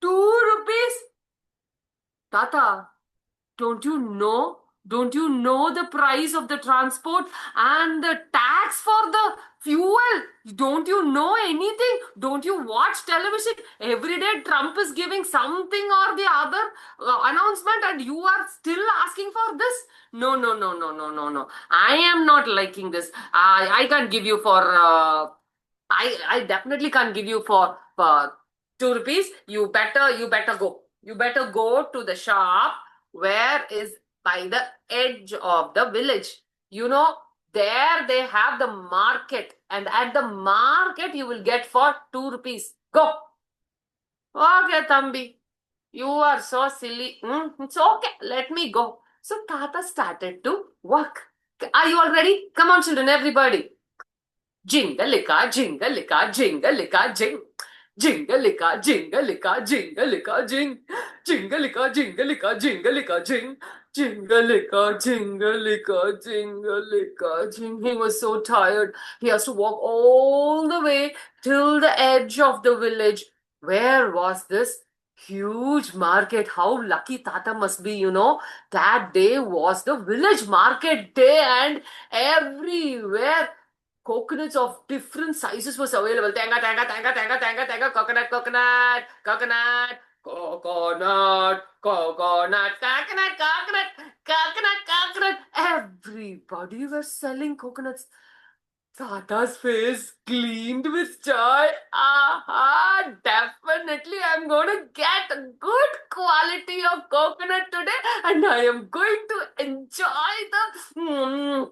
2 rupees? Tata, don't you know? Don't you know the price of the transport and the tax for the fuel? Don't you know anything? Don't you watch television? Every day Trump is giving something or the other announcement and you are still asking for this? No, no, no, no, no, no, no. I am not liking this. I can't give you for I definitely can't give you for 2 rupees. You better go. You better go to the shop where is by the edge of the village. You know, there they have the market, and at the market you will get for 2 rupees. Go. Okay, Thambi. You are so silly. It's okay. Let me go. So Tata started to walk. Are you all ready? Come on, children, everybody. Jingalika, jingalika, jingalika, jing. Jingalika, jingalika, jingalika, jing. Jingalika, jingalika, jingalika, jing. Jingalika, jingalika, jingalika, jing. He was so tired. He has to walk all the way till the edge of the village. Where was this huge market? How lucky Tata must be, you know. That day was the village market day, and everywhere coconuts of different sizes was available. Tanga, tanga, tanga, tanga, tanga, tanga, coconut, coconut, coconut, coconut, coconut, coconut, coconut, coconut, coconut. Everybody was selling coconuts. Tata's face gleamed with joy. Aha, definitely I'm going to get a good quality of coconut today and I am going to enjoy the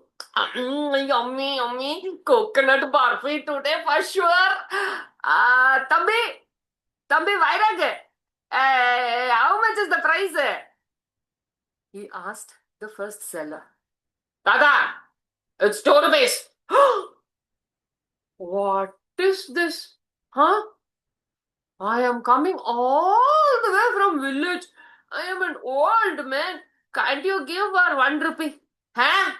yummy, yummy coconut barfi today for sure. Tambi, Vairage, how much is the price? He asked the first seller. Tata, it's 2 rupees. What is this? Huh? I am coming all the way from village. I am an old man. Can't you give her 1 rupee? Huh?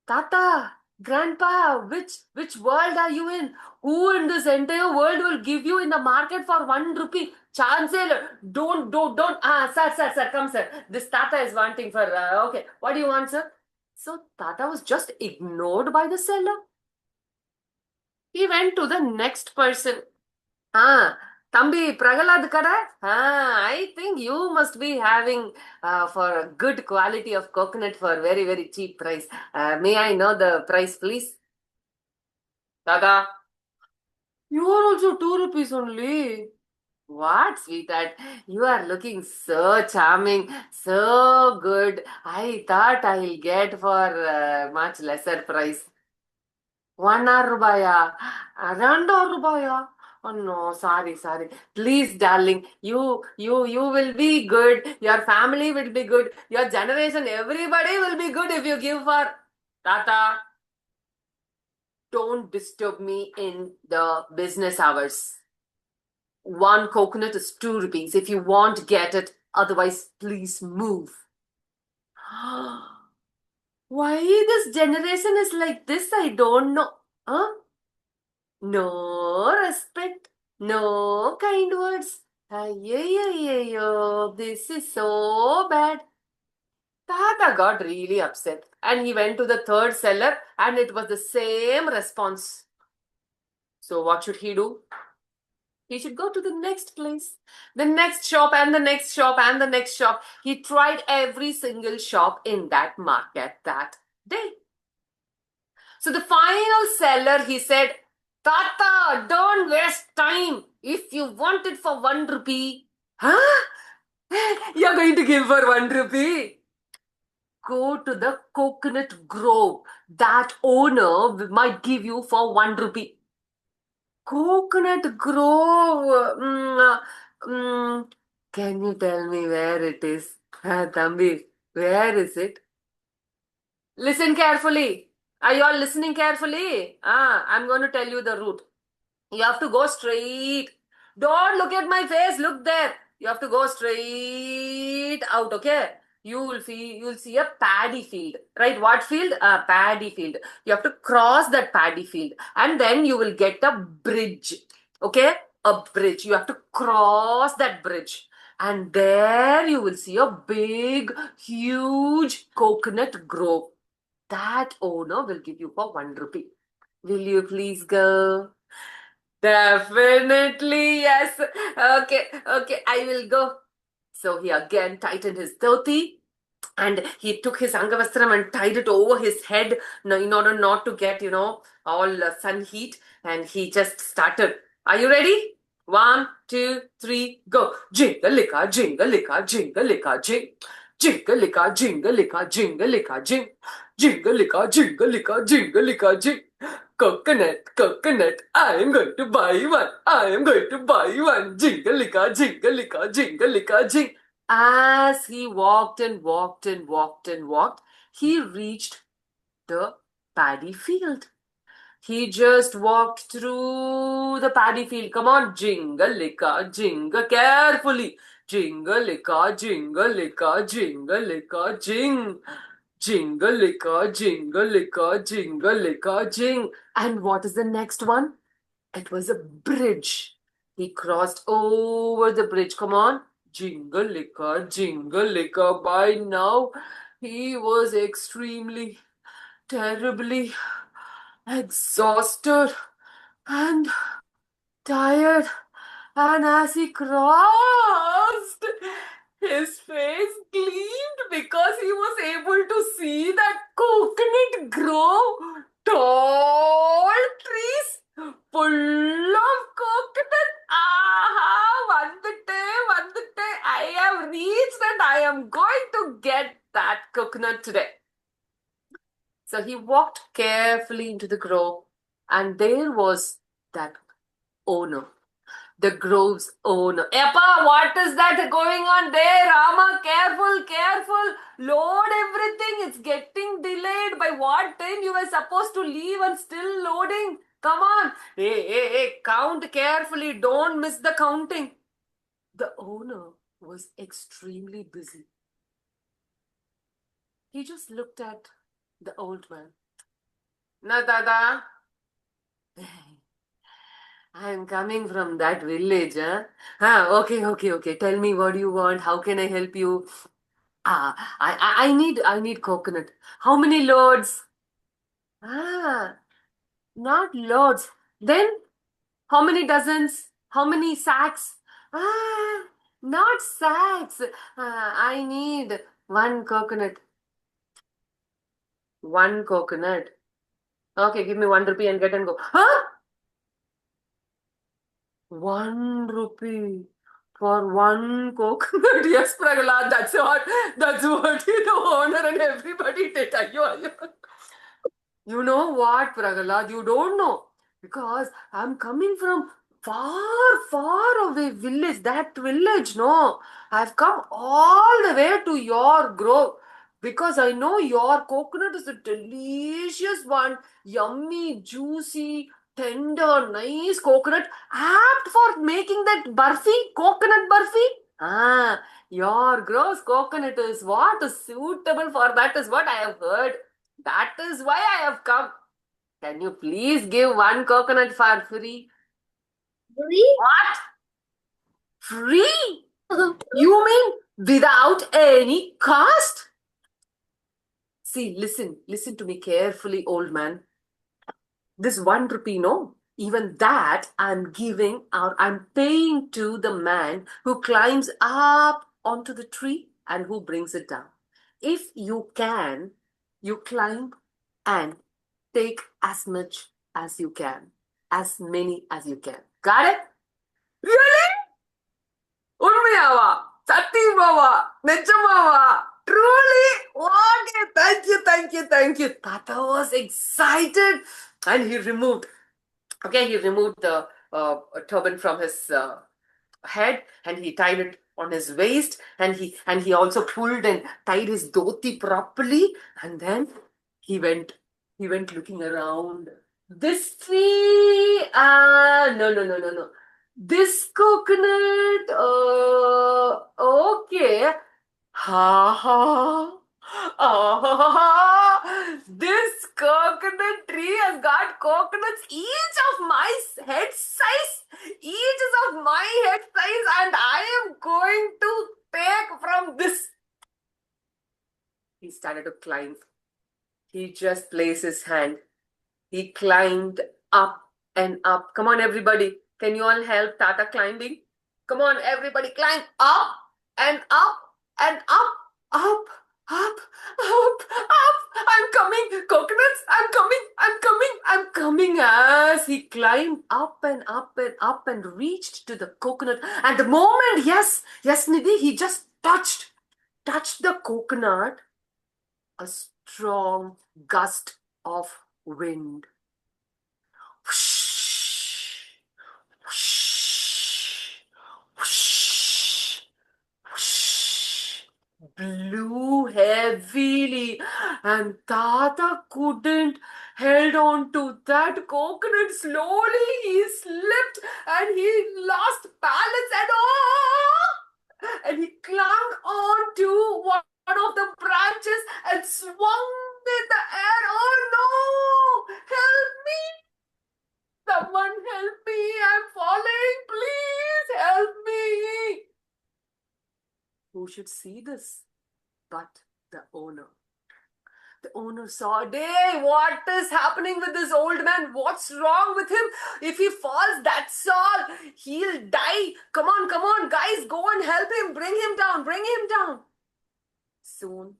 Tata, Grandpa, which world are you in? Who in this entire world will give you in the market for 1 rupee? Chancellor, don't. Sir, come, sir. This Tata is wanting for, okay. What do you want, sir? So Tata was just ignored by the seller. He went to the next person. Tambi, Pragalad kada? I think you must be having for a good quality of coconut for very, very cheap price. May I know the price, please? Dada, you are also 2 rupees only. What, sweetheart? You are looking so charming, so good. I thought I'll get for much lesser price. 1 hour Rubaya. 2 Rubaya. Oh no, sorry. Please, darling, you will be good. Your family will be good. Your generation, everybody will be good if you give for Tata. Don't disturb me in the business hours. 1 coconut is 2 rupees. If you want, get it. Otherwise, please move. Why this generation is like this? I don't know. Huh? No respect, no kind words. Ayyo, this is so bad. Tata got really upset and he went to the third seller and it was the same response. So what should he do? He should go to the next place, the next shop and the next shop and the next shop. He tried every single shop in that market that day. So the final seller, he said, Tata, don't waste time. If you want it for 1 rupee, huh? You're going to give for 1 rupee? Go to the coconut grove. That owner might give you for 1 rupee. Coconut grove. Can you tell me where it is? Thambi, where is it? Listen carefully. Are you all listening carefully? I'm going to tell you the route. You have to go straight. Don't look at my face. Look there. You have to go straight out, okay? you'll see a paddy field, right? What field? A paddy field. You have to cross that paddy field, and then you will get a bridge. Okay, a bridge. You have to cross that bridge, and there you will see a big, huge coconut grove. That owner will give you for 1 rupee. Will you please go? Definitely, yes. Okay, okay, I will go. So he again tightened his dhoti and he took his angavastram and tied it over his head in order not to get, all sun heat. And he just started. Are you ready? 1, 2, 3, go. Jingalika, jingalika, jingalika, jing. Jingalika, jingalika, jingalika, jing. Jingalika, jingalika, jingalika, jing. Coconut, coconut, I am going to buy one. I am going to buy one. Jingalika, jingalika, jingalika, jing. As he walked and walked and walked and walked, he reached the paddy field. He just walked through the paddy field. Come on, jingle-licka, jingle, carefully. Jingle-licka, jingle-licka, jingle-licka, jing. Jingle-licka, jingle-licka, jingle-licka, jing. And what is the next one? It was a bridge. He crossed over the bridge. Come on. Jingle-licka, jingle-licka. By now, he was extremely, terribly exhausted and tired. And as he crossed, his face gleamed because he was able to see that coconut grove, tall trees full of coconut. Aha! Vandutte. I have reached and I am going to get that coconut today. So he walked carefully into the grove, and there was that owner, the grove's owner. Eppa, what is that going on there? Rama, careful. Load everything. It's getting delayed. By what time you were supposed to leave and still loading? Come on. Hey, count carefully. Don't miss the counting. The owner was extremely busy. He just looked at the old man. Na, Dada. I'm coming from that village, huh? Okay. Tell me what you want. How can I help you? I need coconut. How many loads? Not loads. Then how many dozens? How many sacks? Not sacks. I need one coconut. One coconut. Okay, give me 1 rupee and get and go. Huh? 1 rupee for one coconut. Yes, Pragalad, that's what the owner and everybody did. Ayyo. You know what, Pragalad? You don't know. Because I'm coming from far away village. That village, no. I've come all the way to your grove. Because I know your coconut is a delicious one. Yummy, juicy, tender, nice coconut. Apt for making that barfi, coconut barfi. Your grove's coconut is what is suitable for that is what I have heard. That is why I have come. Can you please give one coconut for free? Free? What? Free? You mean without any cost? See, listen to me carefully, old man. This 1 rupee, no? Even that I'm giving or I'm paying to the man who climbs up onto the tree and who brings it down. If you can, you climb and take as much as you can, as many as you can. Got it? Really? Unmiyava? Satyamava? Nijamava? Truly? Okay, thank you. Tata was excited and he removed the turban from his head and he tied it on his waist and he also pulled and tied his dhoti properly and then he went looking around. This tree, no. This coconut, okay. Ha ha. Ah, this coconut tree has got coconuts each of my head size. Each is of my head size, and I am going to take from this. He started to climb. He just placed his hand. He climbed up and up. Come on, everybody. Can you all help Tata climbing? Come on, everybody, climb up and up and up, up, up, up, up. I'm coming, coconuts. I'm coming, I'm coming, I'm coming. As he climbed up and up and up and reached to the coconut. And the moment, yes, Nidhi, he just touched the coconut. A strong gust of wind whoosh, whoosh, whoosh, whoosh, blew heavily, and Tata couldn't held on to that coconut. Slowly he slipped and he lost balance and he clung on to one of the branches and swung in the air. Oh no! Help me! Someone help me! I'm falling! Please help me! Who should see this but the owner? The owner saw, hey, what is happening with this old man? What's wrong with him? If he falls, that's all. He'll die. Come on, guys, go and help him. Bring him down. Soon,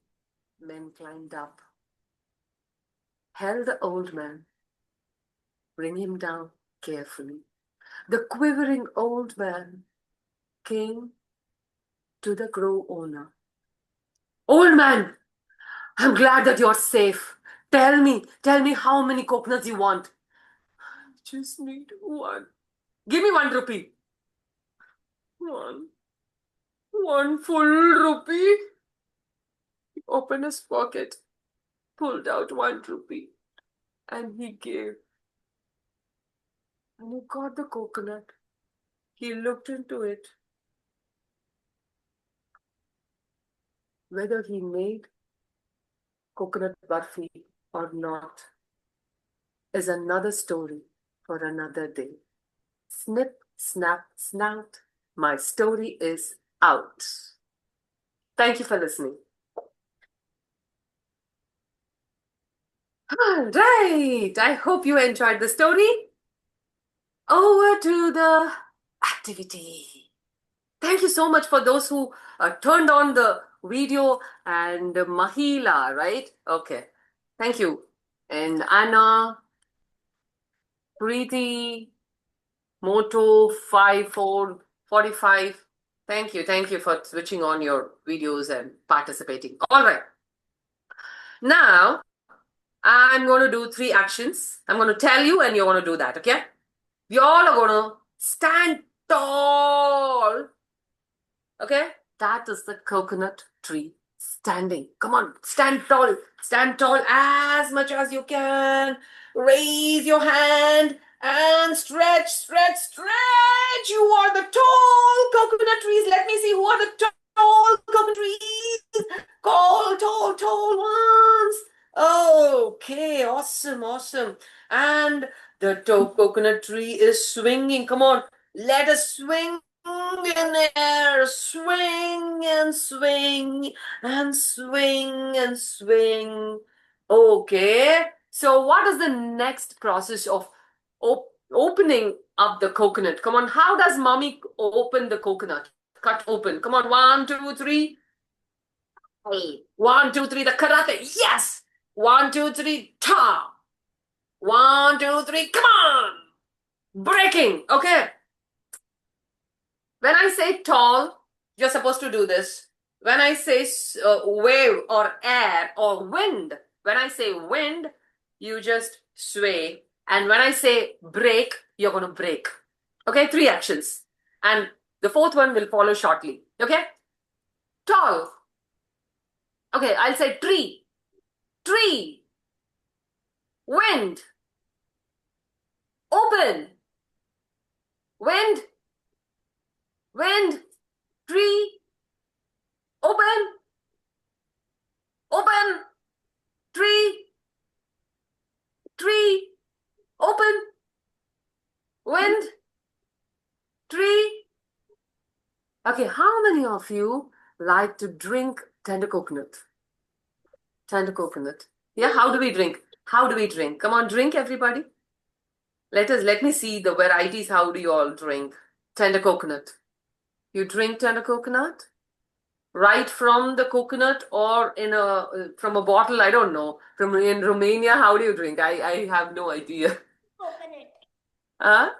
men climbed up, held the old man, bring him down carefully. The quivering old man came to the grove owner. Old man, I'm glad that you're safe. Tell me how many coconuts you want. I just need one. Give me 1 rupee. One full rupee. He opened his pocket, pulled out 1 rupee, and he gave. And he got the coconut. He looked into it. Whether he made coconut barfi or not is another story for another day. Snip, snap, snout. My story is out. Thank you for listening. All right. I hope you enjoyed the story. Over to the activity. Thank you so much for those who turned on the video and Mahila, right? Okay. Thank you. And Anna, Preeti, Moto 5445. Thank you for switching on your videos and participating. All right. Now, I'm going to do 3 actions. I'm going to tell you and you're going to do that, okay? We all are going to stand tall. Okay? That is the coconut tree standing. Come on, stand tall. Stand tall as much as you can. Raise your hand and stretch. You are the tall coconut trees. Let me see who are the tall coconut trees. Tall ones. Okay, awesome. And the coconut tree is swinging. Come on, let us swing in the air. Swing and swing and swing and swing. Okay, so what is the next process of opening up the coconut? Come on, how does mommy open the coconut? Cut open. Come on, 1, 2, 3. 1, 2, 3, the karate. Yes. 1, 2, 3, ta. 1, 2, 3, come on. Breaking. Okay. When I say tall, you're supposed to do this. When I say wave or air or wind, when I say wind, you just sway. And when I say break, you're going to break. Okay, 3 actions. And the 4th one will follow shortly. Okay? Tall. Okay, I'll say tree. Tree. Wind. Open. Wind. Tree. Open. Okay, how many of you like to drink tender coconut? Tender coconut. Yeah, how do we drink? How do we drink? Come on, drink, everybody. Let me see the varieties. How do you all drink tender coconut? You drink tender coconut? Right from the coconut or in a from a bottle? I don't know. From in Romania, how do you drink? I have no idea. Coconut. Huh?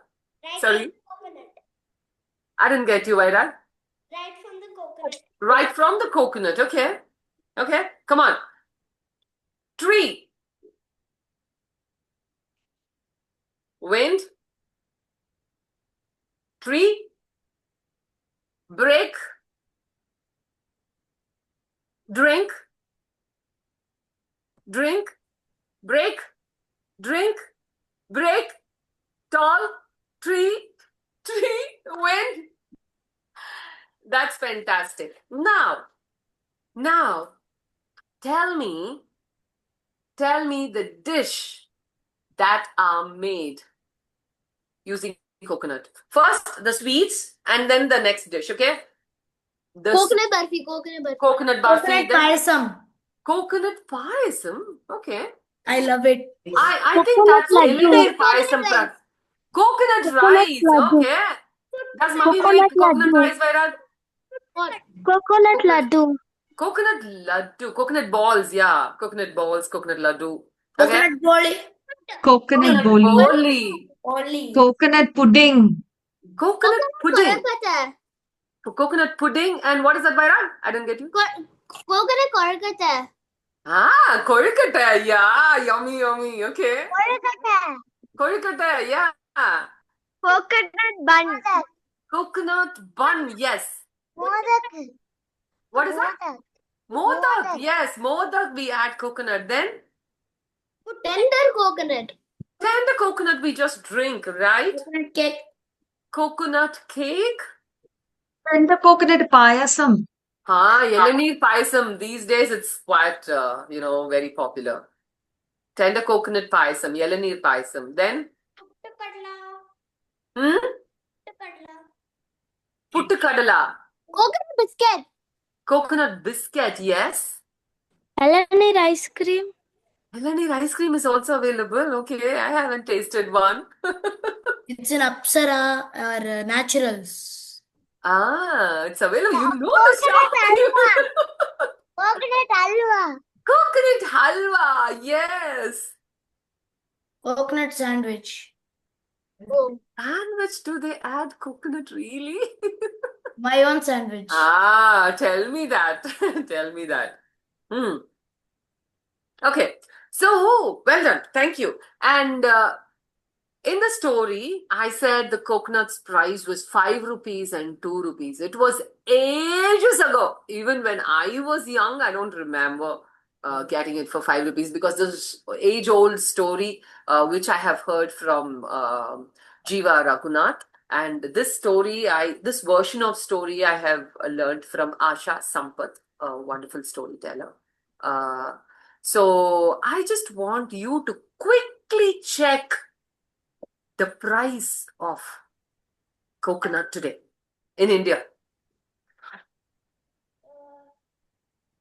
Right Sorry? from the coconut. I didn't get you, Vaira. Right from the coconut. Right from the coconut. Okay. Okay. Come on. Tree. Wind. Tree. Break. Drink. Drink. Break. Drink. Break. Tall. Tree. Tree. Wind. That's fantastic. Now, tell me the dish that are made using coconut. First, the sweets, and then the next dish, okay? The Coconut barfi. Coconut barfi. coconut barfi, Coconut then payasam. coconut payasam. Okay. I love it. I think Coconut that's laddu. Yellow payasam. rice. Coconut Coconut rice. laddu. Okay. Does mommy Coconut make coconut laddu. rice, Vairag? What? Coconut laddu. Coconut laddu. Coconut balls, yeah. Coconut balls, coconut laddu. Okay. Coconut boli. Coconut Coconut boli. boli. Only. Coconut pudding. Coconut pudding. Korakata. Coconut pudding. And what is that, Vairag? I didn't get you. Coconut korakata. Ah, Kolkata. Yeah. Yummy, yummy. Okay. Korakata. Kolkata. Yeah. Coconut bun. Coconut bun. Yes. Modak. What is that? Modak. Yes. Modak. We add coconut. Then Tender coconut. tender coconut we just drink, right? Coconut cake. Coconut cake. And the coconut payasam. Yellow payasam. These days it's quite, very popular. Tender coconut payasam, yellow payasam. Then, puttu kadala. Coconut biscuit. Coconut biscuit, yes. Elanir ice cream. Yellow ice cream is also available. Okay, I haven't tasted one. It's an Apsara or naturals. It's available. You know the shop. Coconut halwa. Coconut halwa, yes. Coconut sandwich. Oh. Sandwich, do they add coconut really? My own sandwich. Tell me that. Tell me that. Okay. So, well done. Thank you. And in the story, I said the coconut's price was 5 rupees and 2 rupees. It was ages ago. Even when I was young, I don't remember getting it for 5 rupees because this age-old story, which I have heard from Jiva Raghunath. And this story, this version of story I have learned from Asha Sampath, a wonderful storyteller. So I just want you to quickly check the price of coconut today in India.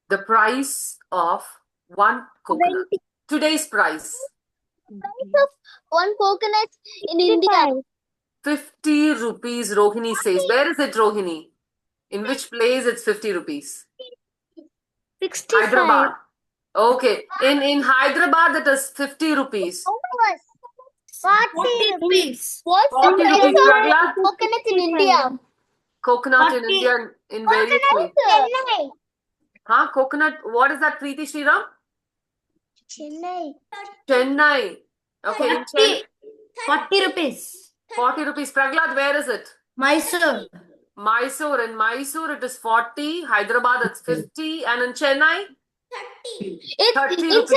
The price of one coconut. Today's price. Price of one coconut in India. 50 rupees, Rohini says. Where is it, Rohini? In which place it's 50 rupees? 65. Hyderabad. Okay. In Hyderabad, it is 50 rupees. 40 rupees. What's the 40 price rupees, of Ragla? coconut in India? Coconut in 40. India in various ways. Chennai. Coconut. What is that, Preeti Sriram? Chennai. Chennai. Okay, in Chennai. 40 rupees. 40 rupees. Praglad, where is it? Mysore. Mysore. In Mysore, it is 40. Hyderabad, it's 50. And in Chennai? 30 rupees.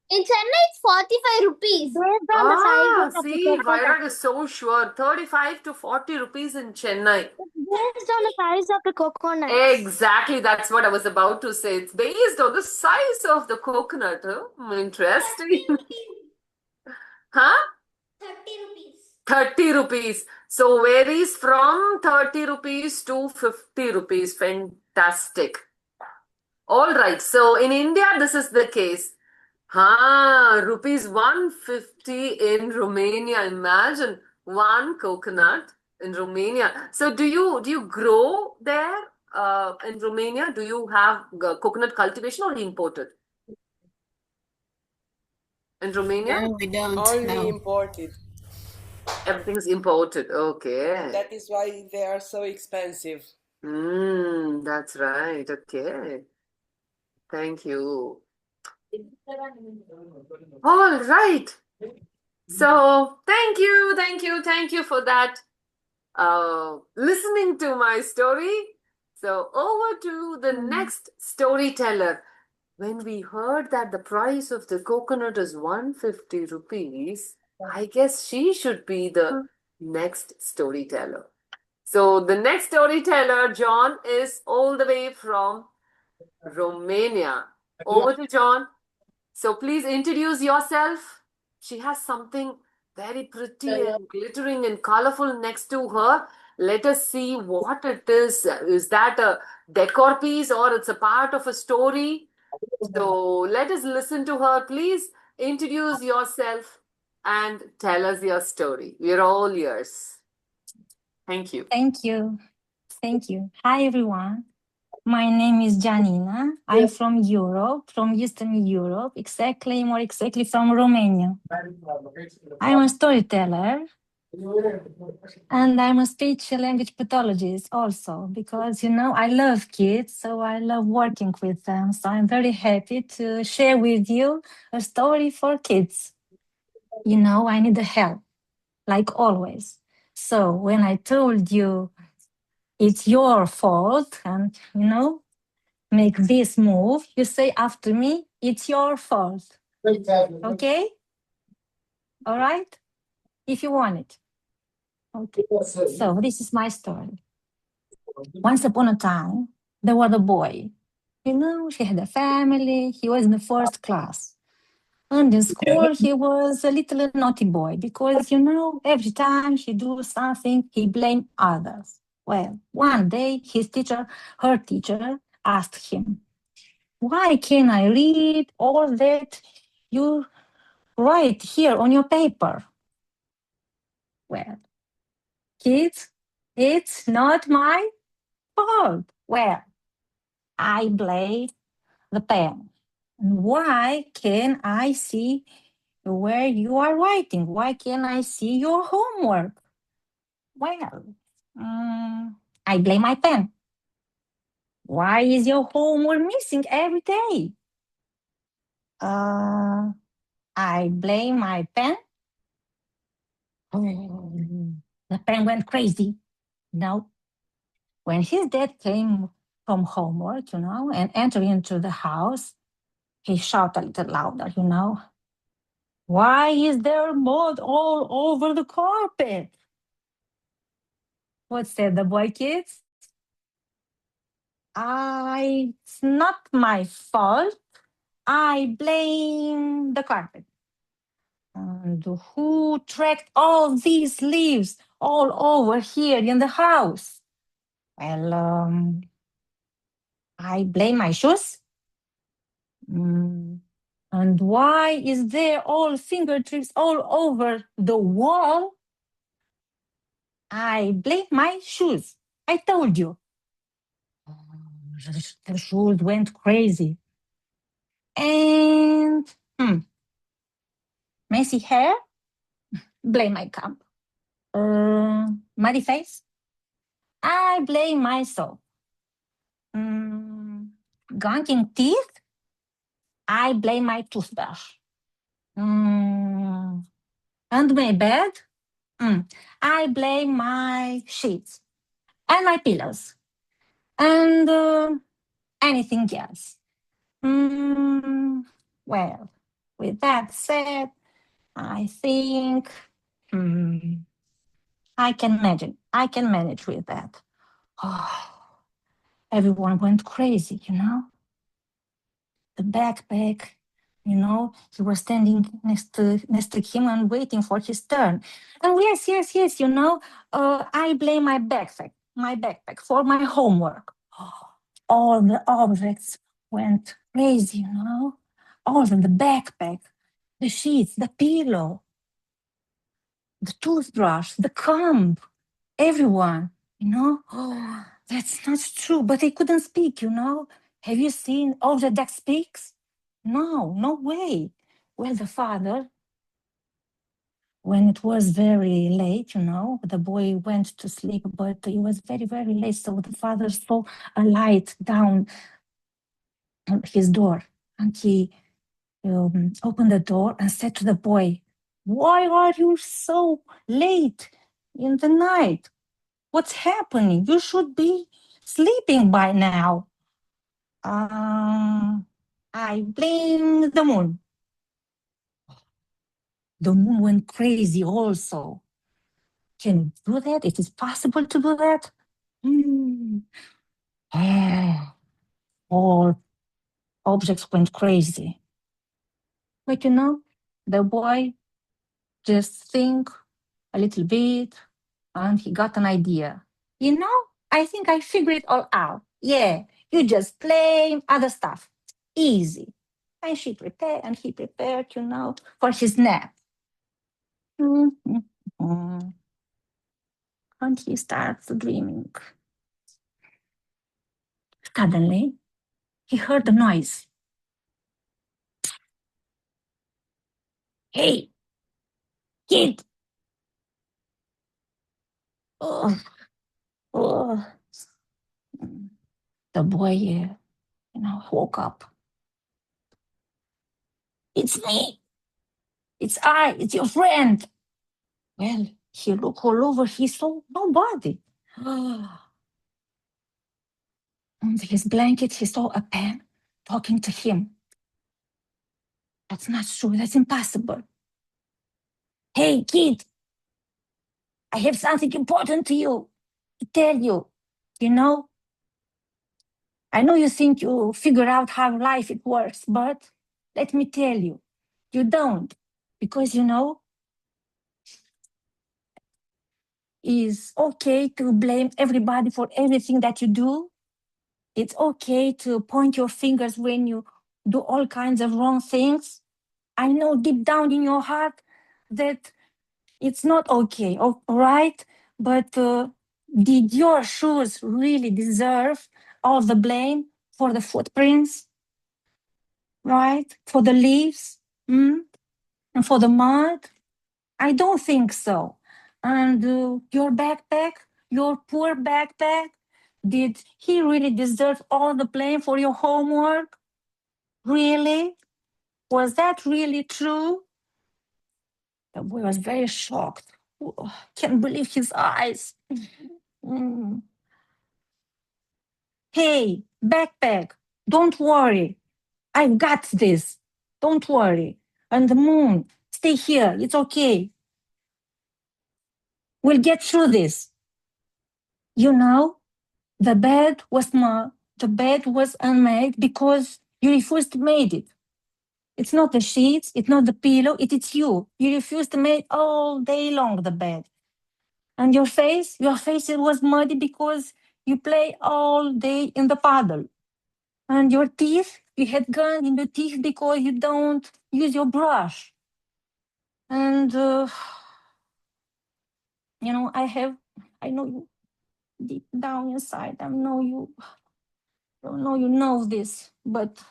In Chennai, it's 45 rupees. Based on the size of the See, coconut. Vairag is so sure. 35 to 40 rupees in Chennai. Based on the size of the coconut. Exactly, that's what I was about to say. It's based on the size of the coconut. Interesting. 30 rupees. 30 rupees. So varies from 30 rupees to 50 rupees. Fantastic. All right. So in India, this is the case. Rupees 150 in Romania. Imagine one coconut in Romania. So do you grow there in Romania? Do you have coconut cultivation or imported in Romania? No, we don't. Only No. imported. Everything's imported. Okay. That is why they are so expensive. That's right. Okay. Thank you. All right. So thank you for that. Listening to my story. So over to the next storyteller. When we heard that the price of the coconut is 150 rupees, I guess she should be the next storyteller. So the next storyteller, John, is all the way from Romania. Over to John. So please introduce yourself. She has something very pretty and glittering and colorful next to her. Let us see what it is. Is that a decor piece or it's a part of a story? So let us listen to her. Please introduce yourself and tell us your story. We're all yours. Thank you. Thank you. Thank you. Hi, everyone. My name is Geanina. I'm from Europe, from Eastern Europe, more exactly from Romania. I'm a storyteller and I'm a speech language pathologist also because, I love kids, so I love working with them. So I'm very happy to share with you a story for kids. I need the help, like always. So when I told you it's your fault and, make this move, you say after me, it's your fault. Okay? All right? If you want it. Okay. So this is my story. Once upon a time, there was a boy. He had a family. He was in the first class. And in school, he was a little naughty boy because, every time he do something, he blamed others. Well, one day, her teacher, asked him, why can I read all that you write here on your paper? Well, kids, it's not my fault. Well, I blame the pen. Why can I see where you are writing? Why can I see your homework? Well, I blame my pen. Why is your homework missing every day? I blame my pen. The pen went crazy. No. When his dad came from homework, and entered into the house, he shouted a little louder. Why is there mud all over the carpet? What said the boy, kids? It's not my fault. I blame the carpet. And who tracked all these leaves all over here in the house? Well, I blame my shoes. And why is there all fingertips all over the wall? I blame my shoes. I told you. The shoes went crazy. And messy hair? Blame my comb. Muddy face? I blame myself. Gunking teeth? I blame my toothbrush. And my bed? I blame my sheets and my pillows and anything else. Well, with that said, I think I can imagine. I can manage with that. Oh, everyone went crazy. The backpack He was standing next to him and waiting for his turn. And yes, I blame my backpack for my homework. All the objects went crazy, all of the backpack, the sheets, the pillow, the toothbrush, the comb, everyone, Oh, that's not true, but they couldn't speak, Have you seen all the duck speaks? No way. Well, the father, when it was very late, the boy went to sleep, but it was very, very late. So the father saw a light down on his door, and he opened the door and said to the boy, "Why are you so late in the night? What's happening? You should be sleeping by now." I blame the moon. The moon went crazy also. Can you do that? It is possible to do that? All objects went crazy. But the boy just think a little bit and he got an idea. I think I figured it all out. Yeah, you just blame other stuff. Easy. And he prepared, for his nap. And he starts dreaming. Suddenly, he heard a noise. Hey, kid! Oh, oh. The boy, woke up. It's me. It's your friend. Well, he looked all over. He saw nobody. Under his blanket, he saw a pen talking to him. That's not true. That's impossible. Hey, kid, I have something important to tell you. I know you think you figure out how life it works, but let me tell you, you don't. Because, it's okay to blame everybody for everything that you do. It's okay to point your fingers when you do all kinds of wrong things. I know deep down in your heart that it's not okay, all right? But did your shoes really deserve all the blame for the footprints, right? For the leaves, and for the mud? I don't think so. And your backpack, your poor backpack, did he really deserve all the blame for your homework? Really? Was that really true? The boy was very shocked. Oh, can't believe his eyes. Mm. Hey, backpack, don't worry. I've got this. Don't worry. And the moon, stay here. It's okay. We'll get through this. The bed was unmade because you refused to make it. It's not the sheets, it's not the pillow, it's you. You refused to make all day long the bed. And your face it was muddy because you play all day in the puddle. And your teeth, you had gum in the teeth because you don't use your brush. And I know you deep down inside. I know you know this, but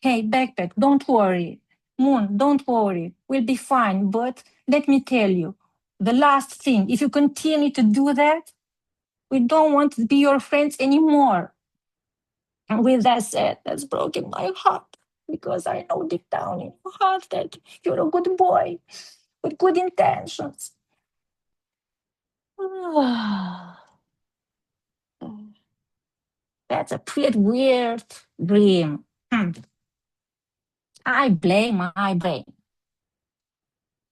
hey, backpack, don't worry. Moon, don't worry. We'll be fine. But let me tell you, the last thing, if you continue to do that, we don't want to be your friends anymore. And with that said, that's broken my heart because I know deep down in your heart that you're a good boy with good intentions. That's a pretty weird dream. I blame my brain.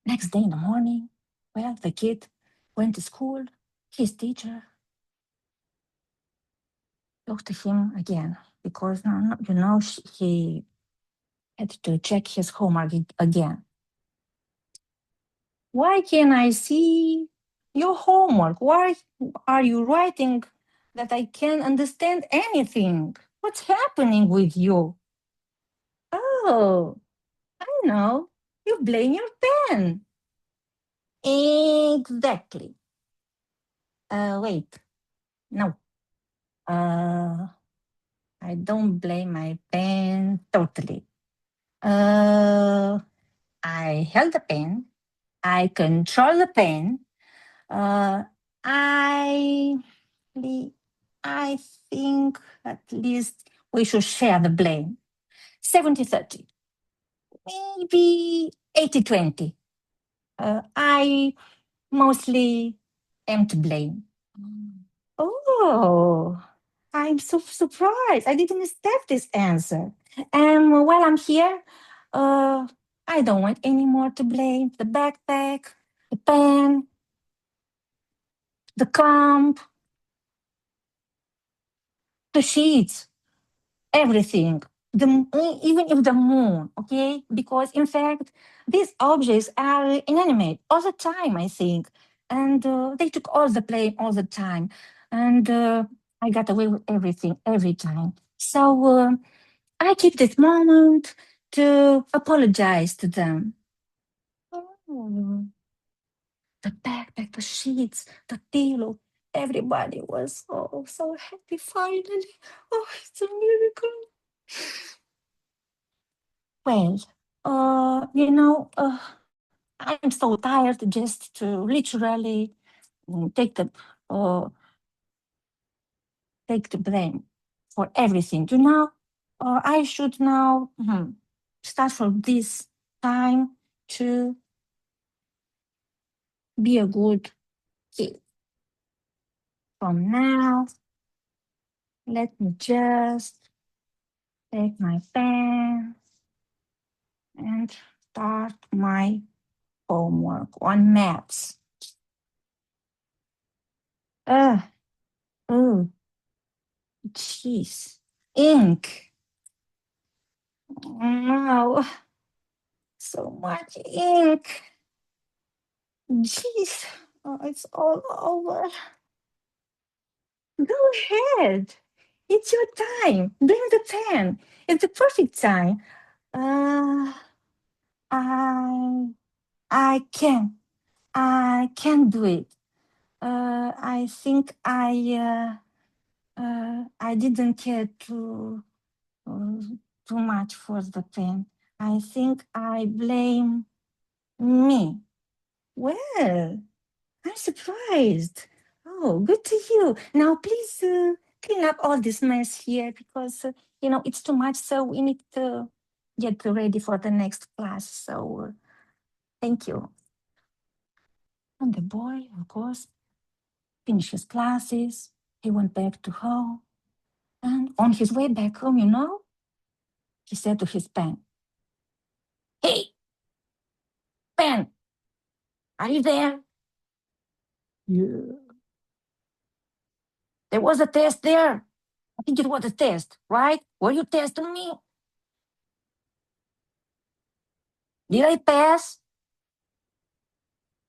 Next day in the morning, well, the kid went to school. His teacher talked to him again because, he Had to check his homework again. Why can't I see your homework? Why are you writing that I can't understand anything? What's happening with you? Oh, I know. You blame your pen. Exactly. Wait. No. I don't blame my pen totally. I held the pen. I control the pen. Uh, I, I think at least we should share the blame. 70-30, maybe 80-20. I mostly am to blame. Oh, I'm so surprised. I didn't expect this answer. And while I'm here, I don't want any more to blame. The backpack, the pen, the comb, the sheets, everything. Even if the moon, okay? Because in fact, these objects are inanimate all the time, I think. And they took all the blame all the time. And I got away with everything every time. So I keep this moment to apologize to them. Oh, the backpack, the sheets, the pillow, everybody was so happy finally. Oh, it's a miracle. Well, I'm so tired just to literally take the uh, take the blame for everything. I should now start from this time to be a good kid. From now, let me just take my pen and start my homework on maths. Oh, jeez, ink. No, so much ink. Jeez, it's all over. Go ahead. It's your time. Bring the pen. It's the perfect time. Uh, I, I can. I can do it. I think I didn't care too much for the pen. I think I blame me. Well, I'm surprised. Oh, good to you. Now, please clean up all this mess here because, it's too much. So we need to get ready for the next class. So thank you. And the boy, of course, finished his classes. He went back to home. And on his way back home, he said to his pen, "Hey, pen, are you there?" Yeah. There was a test there. I think it was a test, right? Were you testing me? Did I pass?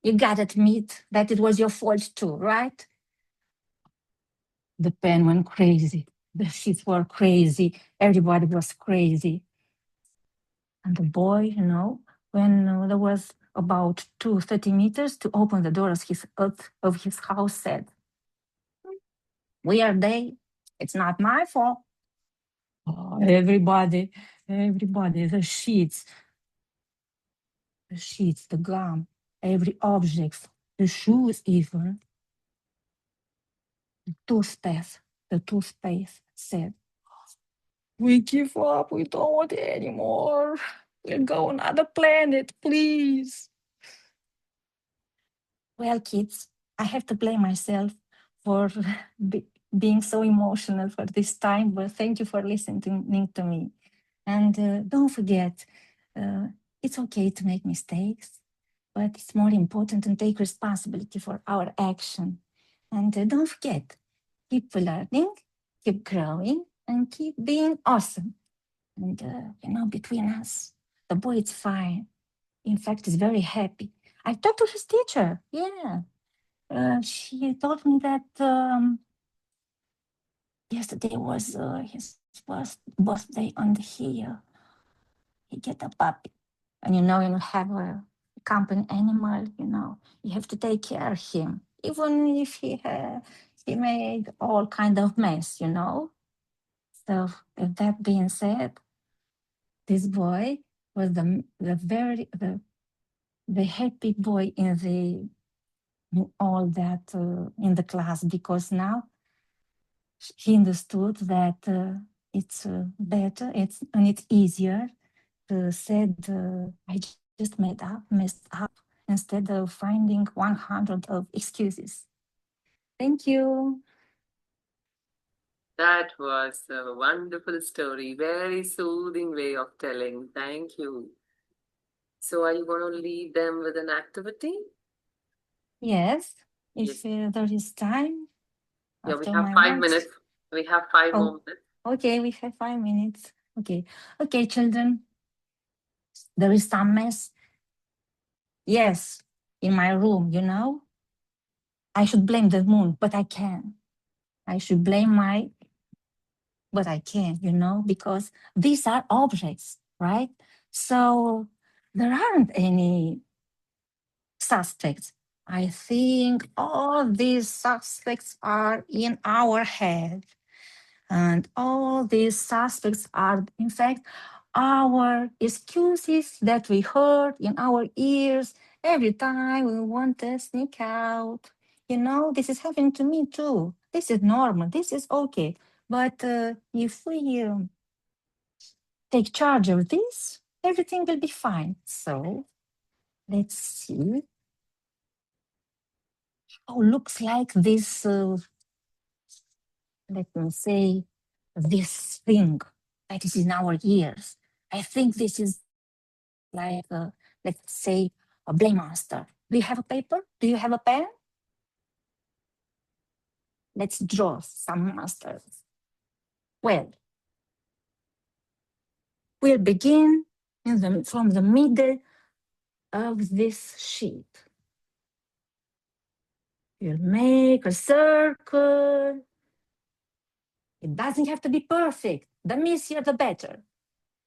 You gotta admit that it was your fault too, right? The pen went crazy. The sheets were crazy. Everybody was crazy. And the boy, when there was about 30 meters to open the door of his house, said, "We are they. It's not my fault." Oh, everybody, the sheets, the gum, every object, the shoes even, the toothpaste said, "We give up. We don't want it anymore. We'll go on another planet, please." Well, kids, I have to blame myself for being so emotional for this time, but thank you for listening to me. And don't forget, it's okay to make mistakes, but it's more important to take responsibility for our action. And don't forget, keep learning, keep growing, and keep being awesome. And, between us, the boy is fine. In fact, he's very happy. I talked to his teacher. Yeah. She told me that yesterday was his birthday, and he get a puppy. And you have a company animal, you have to take care of him, even if he made all kind of mess. So with that being said, this boy was the happy boy in all that in the class, because now he understood that it's better, it's easier to say I just messed up, instead of finding 100 of excuses. Thank you. That was a wonderful story. Very soothing way of telling. Thank you. So are you going to leave them with an activity? Yes, if Yes. there is time Yeah, we after have my 5 minutes. words. We have five more Oh, minutes. okay, we have 5 minutes. Okay, children, there is some mess. Yes, in my room, I should blame the moon, but I can. I should blame but I can't, because these are objects, right? So there aren't any suspects. I think all these suspects are in our head. And all these suspects are, in fact, our excuses that we heard in our ears every time we want to sneak out. This is happening to me too. This is normal. This is okay. But if we take charge of this, everything will be fine. So let's see. Oh, looks like this, let me say, this thing that is in our ears. I think this is like, let's say, a blame master. Do you have a paper? Do you have a pen? Let's draw some masters. Well, we'll begin from the middle of this sheet. You'll make a circle. It doesn't have to be perfect. The messier, the better.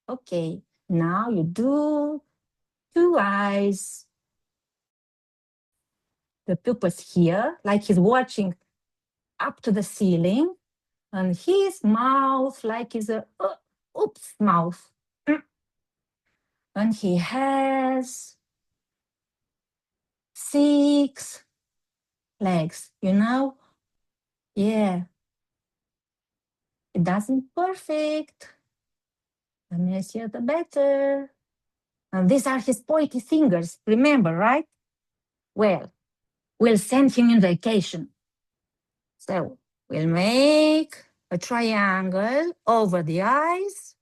Okay, now you do 2 eyes. The pupil's here, like he's watching up to the ceiling, and his mouth like is a oops mouth. And he has 6 legs, Yeah. It doesn't perfect. The messier, the better. And these are his pointy fingers, remember, right? Well, we'll send him in vacation. So we'll make a triangle over the eyes.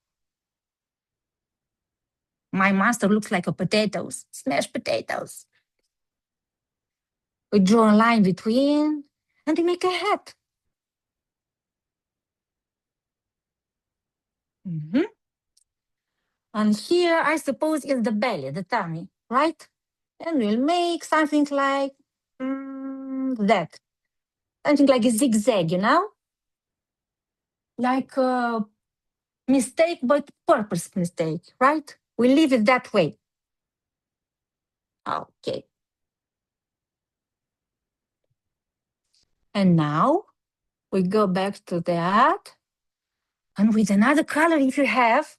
My master looks like a potatoes, smashed potatoes. We draw a line between and we make a hat. And here, I suppose, is the belly, the tummy, right? And we'll make something like that. Something like a zigzag, Like a mistake, but purpose mistake, right? We leave it that way. Okay. And now we go back to that. And with another color if you have,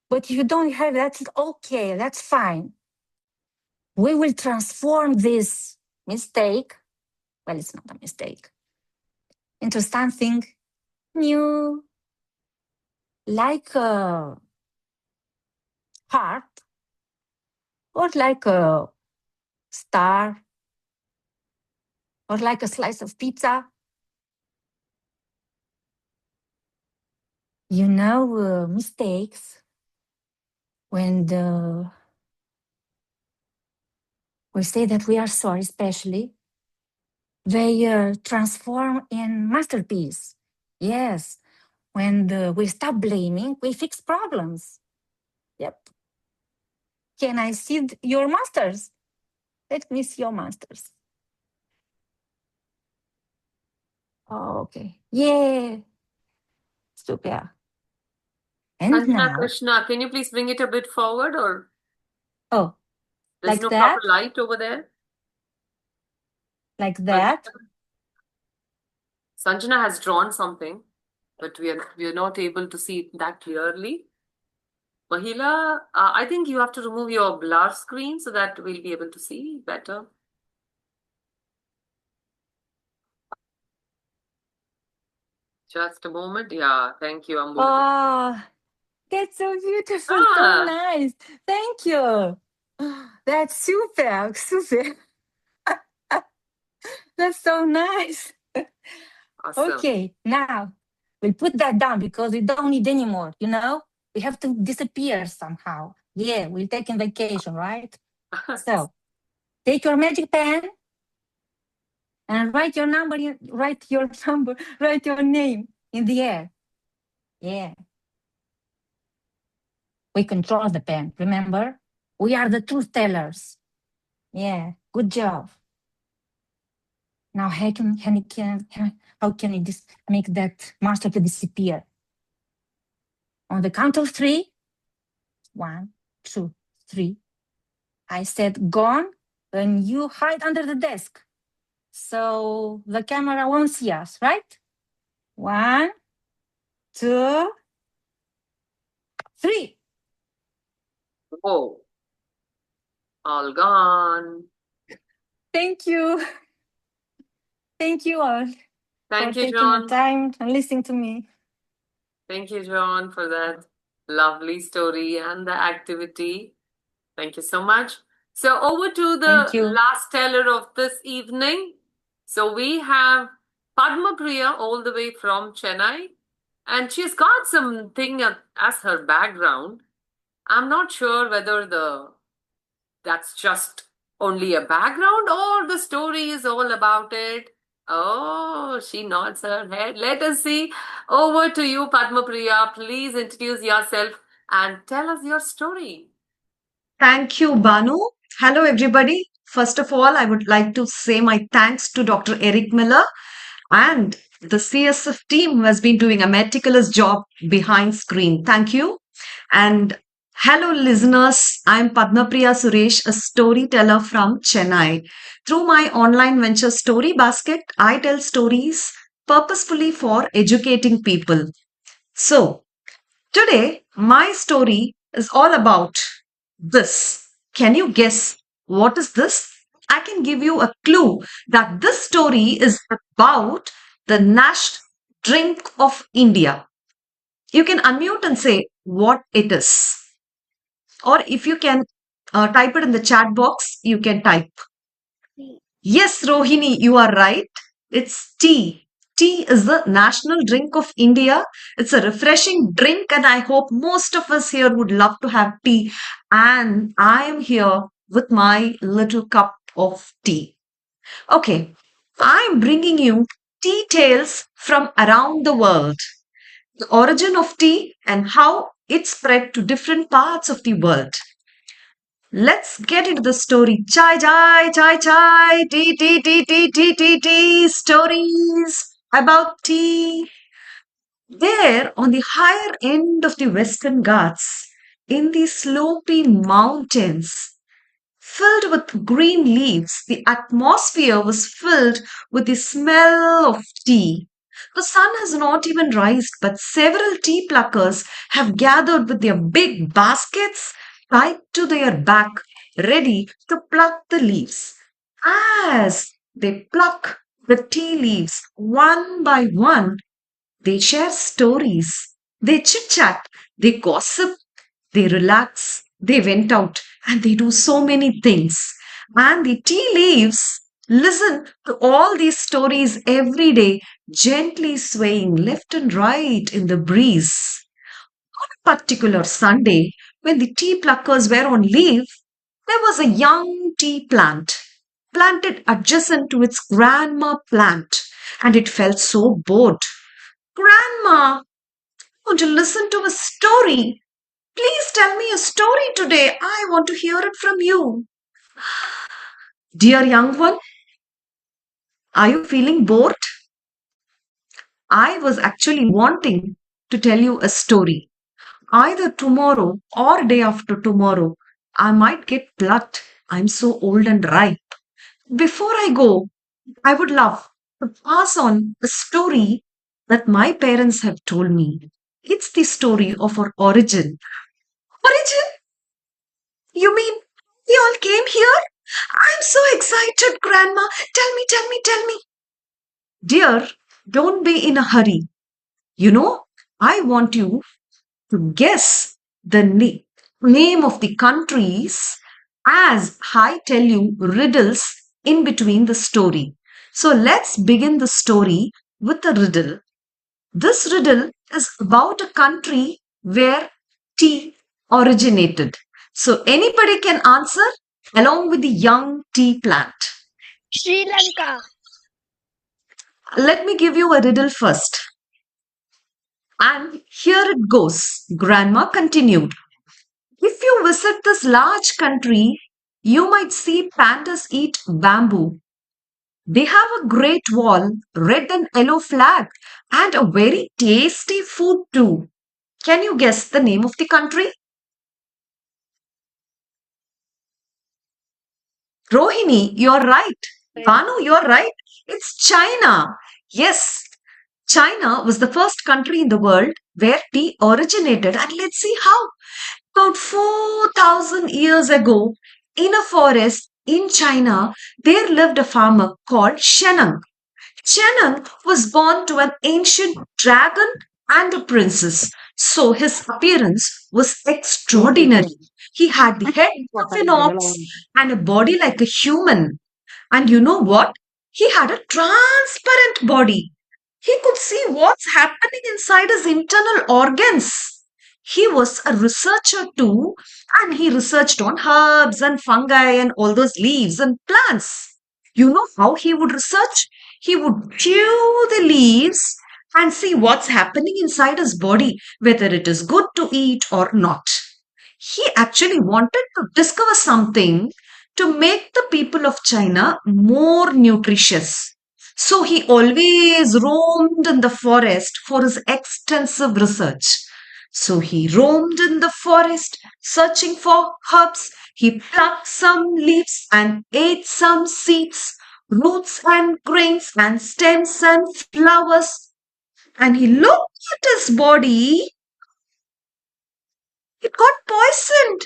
but if you don't have, that's okay, that's fine. We will transform this mistake, well, it's not a mistake, into something new, like a heart or like a star or like a slice of pizza. Mistakes, when we say that we are sorry, especially, they transform in masterpiece. Yes, When we stop blaming, we fix problems. Yep. Can I see your masters? Let me see your masters. Oh, okay. Yeah. Super. And Sanjana now, Krishna, can you please bring it a bit forward, or oh, there's like no that? proper light over there? Like that? Sanjana has drawn something, but we are not able to see it that clearly. Mahila, I think you have to remove your blur screen so that we'll be able to see better. Just a moment. Yeah, thank you. I'm moving. Oh, that's so beautiful, so Ah. nice. Thank you. That's super, super. That's so nice. Awesome. Okay, now we'll put that down because we don't need anymore, you know? We have to disappear somehow. Yeah, we'll take a vacation, right? So take your magic pen and write your number, write your name in the air. Yeah. We control the pen, remember? We are the truth tellers. Yeah, good job. Now how can we make that master to disappear? On the count of 3, 1, 2, 3. I said gone, and you hide under the desk. So the camera won't see us, right? 1, 2, 3. Oh, all gone. Thank you. Thank you all Thank for you, taking John. the time and listening to me. Thank you, John, for that lovely story and the activity. Thank you so much. So over to the Thank you. last teller of this evening. So we have Padmapriya all the way from Chennai, and she's got something as her background. I'm not sure whether that's just only a background or the story is all about it. Oh, she nods her head. Let us see. Over to you, Padmapriya. Please introduce yourself and tell us your story. Thank you, Banu. Hello, everybody. First of all, I would like to say my thanks to Dr. Eric Miller and the CSF team who has been doing a meticulous job behind screen. Thank you. And hello, listeners. I'm Padmapriya Suresh, a storyteller from Chennai. Through my online venture Story Basket, I tell stories purposefully for educating people. So, today, my story is all about this. Can you guess what is this? I can give you a clue that this story is about the national drink of India. You can unmute and say what it is. Or if you can type it in the chat box, you can type. Yes, Rohini, you are right. It's tea. Tea is the national drink of India. It's a refreshing drink, and I hope most of us here would love to have tea. And I am here with my little cup of tea. Okay, I'm bringing you tea tales from around the world. The origin of tea and how it spread to different parts of the world. Let's get into the story. Chai, chai, chai, chai, tea, tea, tea, tea, tea, tea, tea, stories about tea. There, on the higher end of the Western Ghats, in the slopy mountains, filled with green leaves, the atmosphere was filled with the smell of tea. The sun has not even risen, but several tea pluckers have gathered with their big baskets tied to their back, ready to pluck the leaves. As they pluck the tea leaves one by one, they share stories, they chit chat, they gossip, they relax, they went out, and they do so many things. And the tea leaves listen to all these stories every day, gently swaying left and right in the breeze. On a particular Sunday, when the tea pluckers were on leave, there was a young tea plant planted adjacent to its grandma plant, and it felt so bored. Grandma, want to listen to a story. Please tell me a story today. I want to hear it from you. Dear young one, are you feeling bored? I was actually wanting to tell you a story. Either tomorrow or day after tomorrow, I might get plucked. I'm so old and ripe. Before I go, I would love to pass on a story that my parents have told me. It's the story of our origin. Origin? You mean we all came here? I'm so excited, Grandma. Tell me, tell me, tell me. Dear, don't be in a hurry. I want you to guess the name of the countries as I tell you riddles in between the story. So let's begin the story with a riddle. This riddle is about a country where tea originated. So anybody can answer along with the young tea plant. Sri Lanka. Let me give you a riddle first. And here it goes. Grandma continued. If you visit this large country, you might see pandas eat bamboo. They have a great wall, red and yellow flag, and a very tasty food too. Can you guess the name of the country? Rohini, you're right. Banu, you're right. It's China. Yes, China was the first country in the world where tea originated. And let's see how. About 4,000 years ago, in a forest in China, there lived a farmer called Sheneng. Sheneng was born to an ancient dragon and a princess, so his appearance was extraordinary. He had the head of an ox and a body like a human. And you know what? He had a transparent body. He could see what's happening inside his internal organs. He was a researcher too, and he researched on herbs and fungi and all those leaves and plants. You know how he would research? He would chew the leaves and see what's happening inside his body, whether it is good to eat or not. He actually wanted to discover something to make the people of China more nutritious. So he always roamed in the forest for his extensive research. So he roamed in the forest searching for herbs. He plucked some leaves and ate some seeds, roots and grains and stems and flowers. And he looked at his body. It got poisoned.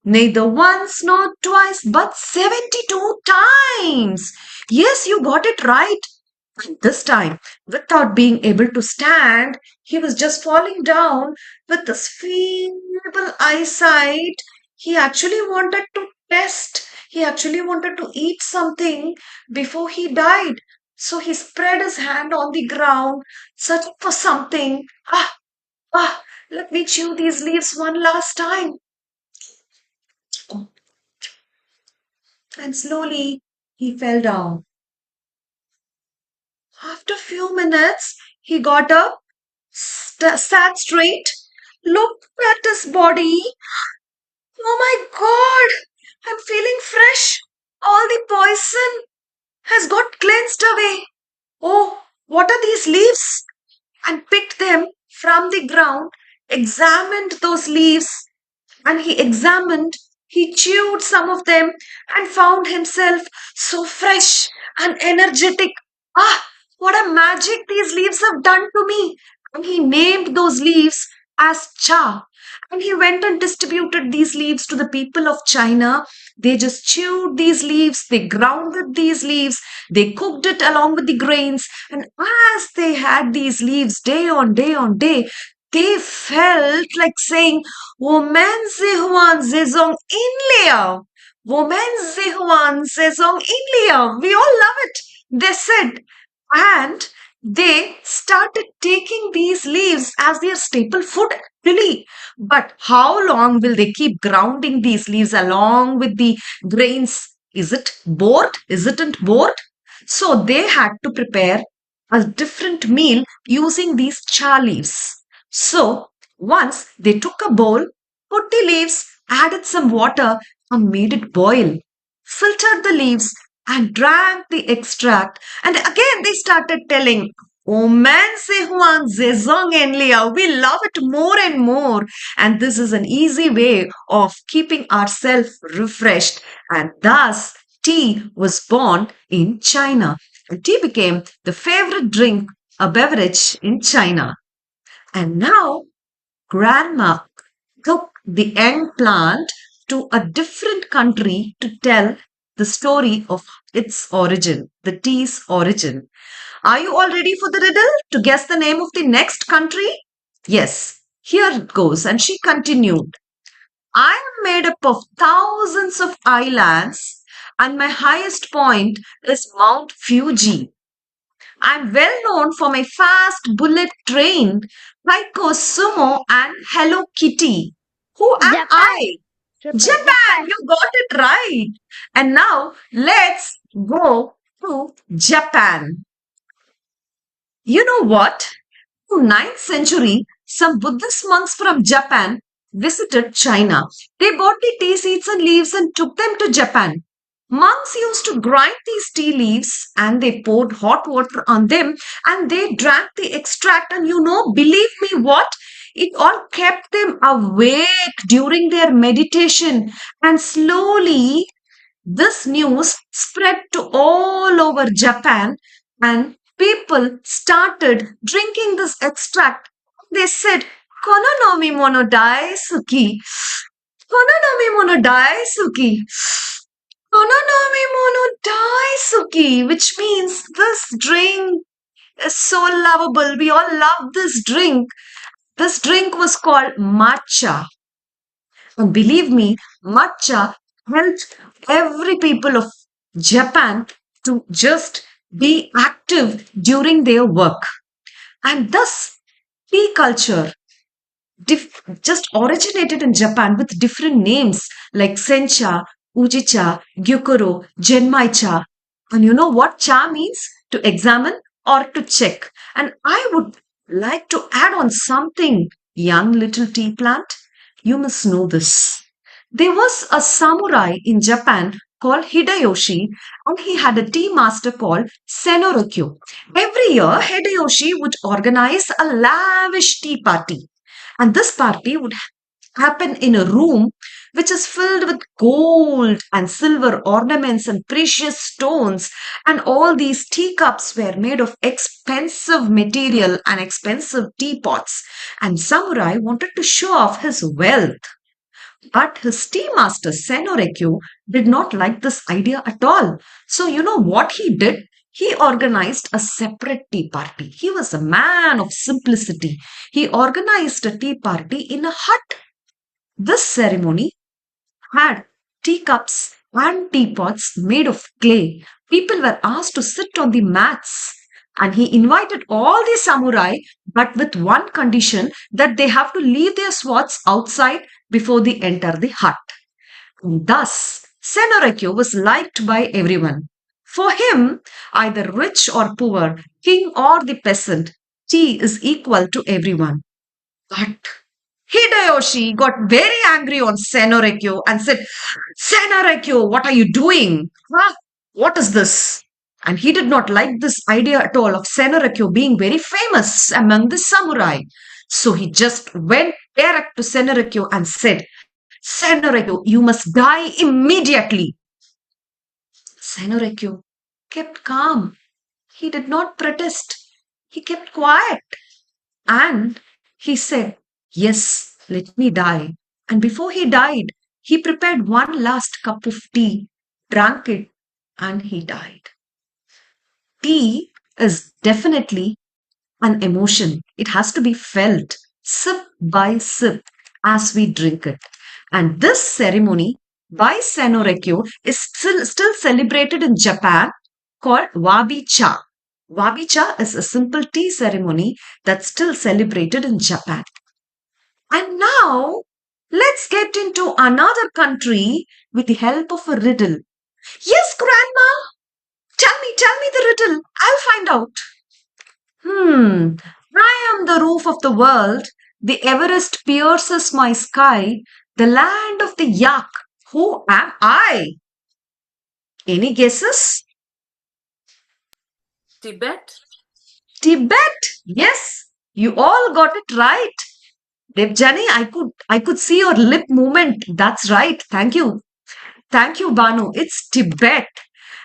Neither once nor twice, but 72 times. Yes, you got it right. And this time, without being able to stand, he was just falling down with this feeble eyesight. He actually wanted to test. He actually wanted to eat something before he died. So he spread his hand on the ground, searching for something. Let me chew these leaves one last time. And slowly he fell down. After a few minutes, he got up, sat straight, looked at his body. Oh my God, I'm feeling fresh. All the poison has got cleansed away. Oh, what are these leaves? And picked them from the ground, examined those leaves, and he chewed some of them and found himself so fresh and energetic. What a magic these leaves have done to me. And he named those leaves as cha. And he went and distributed these leaves to the people of China. They just chewed these leaves, they grounded these leaves, they cooked it along with the grains. And as they had these leaves day on day on day, they felt like saying, Woman Zihuan Zezong Inlia. Woman Zihuan Zezong Inlia. We all love it. They said. And they started taking these leaves as their staple food actually. But how long will they keep grounding these leaves along with the grains? Is it bored? Isn't bored? So they had to prepare a different meal using these cha leaves. So once they took a bowl, put the leaves, added some water, and made it boil, filtered the leaves, and drank the extract. And again they started telling, "Oh man, se huang zezong enlia." We love it more and more. And this is an easy way of keeping ourselves refreshed. And thus, tea was born in China. And tea became the favorite drink, a beverage in China. And now Grandma took the young plant to a different country to tell the story of its origin, the tea's origin. Are you all ready for the riddle to guess the name of the next country? Yes, here it goes. And she continued, "I am made up of thousands of islands, and my highest point is Mount Fuji. I'm well known for my fast bullet train, Taiko Sumo, and Hello Kitty. Who am Japan. I? Japan. Japan! You got it right. And now let's go to Japan. You know what? In 9th century, some Buddhist monks from Japan visited China. They bought the tea seeds and leaves and took them to Japan. Monks used to grind these tea leaves and they poured hot water on them and they drank the extract. And believe me what? It all kept them awake during their meditation. And slowly this news spread to all over Japan and people started drinking this extract. They said, "Kono no mi mono daisuki. Kono no mi mono daisuki. Kono no mi mono daisuki," which means this drink is so lovable. We all love this drink. This drink was called matcha. And believe me, matcha helped every people of Japan to just be active during their work. And thus, tea culture just originated in Japan with different names like sencha, ujicha, gyukuro, genmaicha. And you know what cha means? To examine or to check. And I would like to add on something, young little tea plant. You must know this. There was a samurai in Japan called Hideyoshi, and he had a tea master called Senorokyo. Every year, Hideyoshi would organize a lavish tea party. And this party would happen in a room which is filled with gold and silver ornaments and precious stones. And all these teacups were made of expensive material and expensive teapots. And Samurai wanted to show off his wealth. But his tea master, Senorekyu, did not like this idea at all. So, you know what he did? He organized a separate tea party. He was a man of simplicity. He organized a tea party in a hut. This ceremony had teacups and teapots made of clay. People were asked to sit on the mats. And he invited all the samurai, but with one condition that they have to leave their swords outside before they enter the hut. And thus, Senorekyo was liked by everyone. For him, either rich or poor, king or the peasant, tea is equal to everyone. But Hideyoshi got very angry on Senorekyo and said, "Senorekyo, what are you doing? Huh? What is this?" And he did not like this idea at all of Senorekyo being very famous among the samurai. So he just went direct to Senorekyo and said, "Senorekyo, you must die immediately." Senorekyo kept calm. He did not protest. He kept quiet. And he said, "Yes, let me die." And before he died, he prepared one last cup of tea, drank it, and he died. Tea is definitely an emotion. It has to be felt sip by sip as we drink it. And this ceremony by Senorekyo is still celebrated in Japan called Wabi Cha. Wabi Cha is a simple tea ceremony that's still celebrated in Japan. And now let's get into another country with the help of a riddle. Yes, Grandma, tell me the riddle. I'll find out. I am the roof of the world, The Everest pierces my sky. The land of the yak. Who am I? Any guesses? Tibet? Tibet. Yes, you all got it right. Devjani, I could see your lip movement. That's right. Thank you. Thank you, Banu. It's Tibet.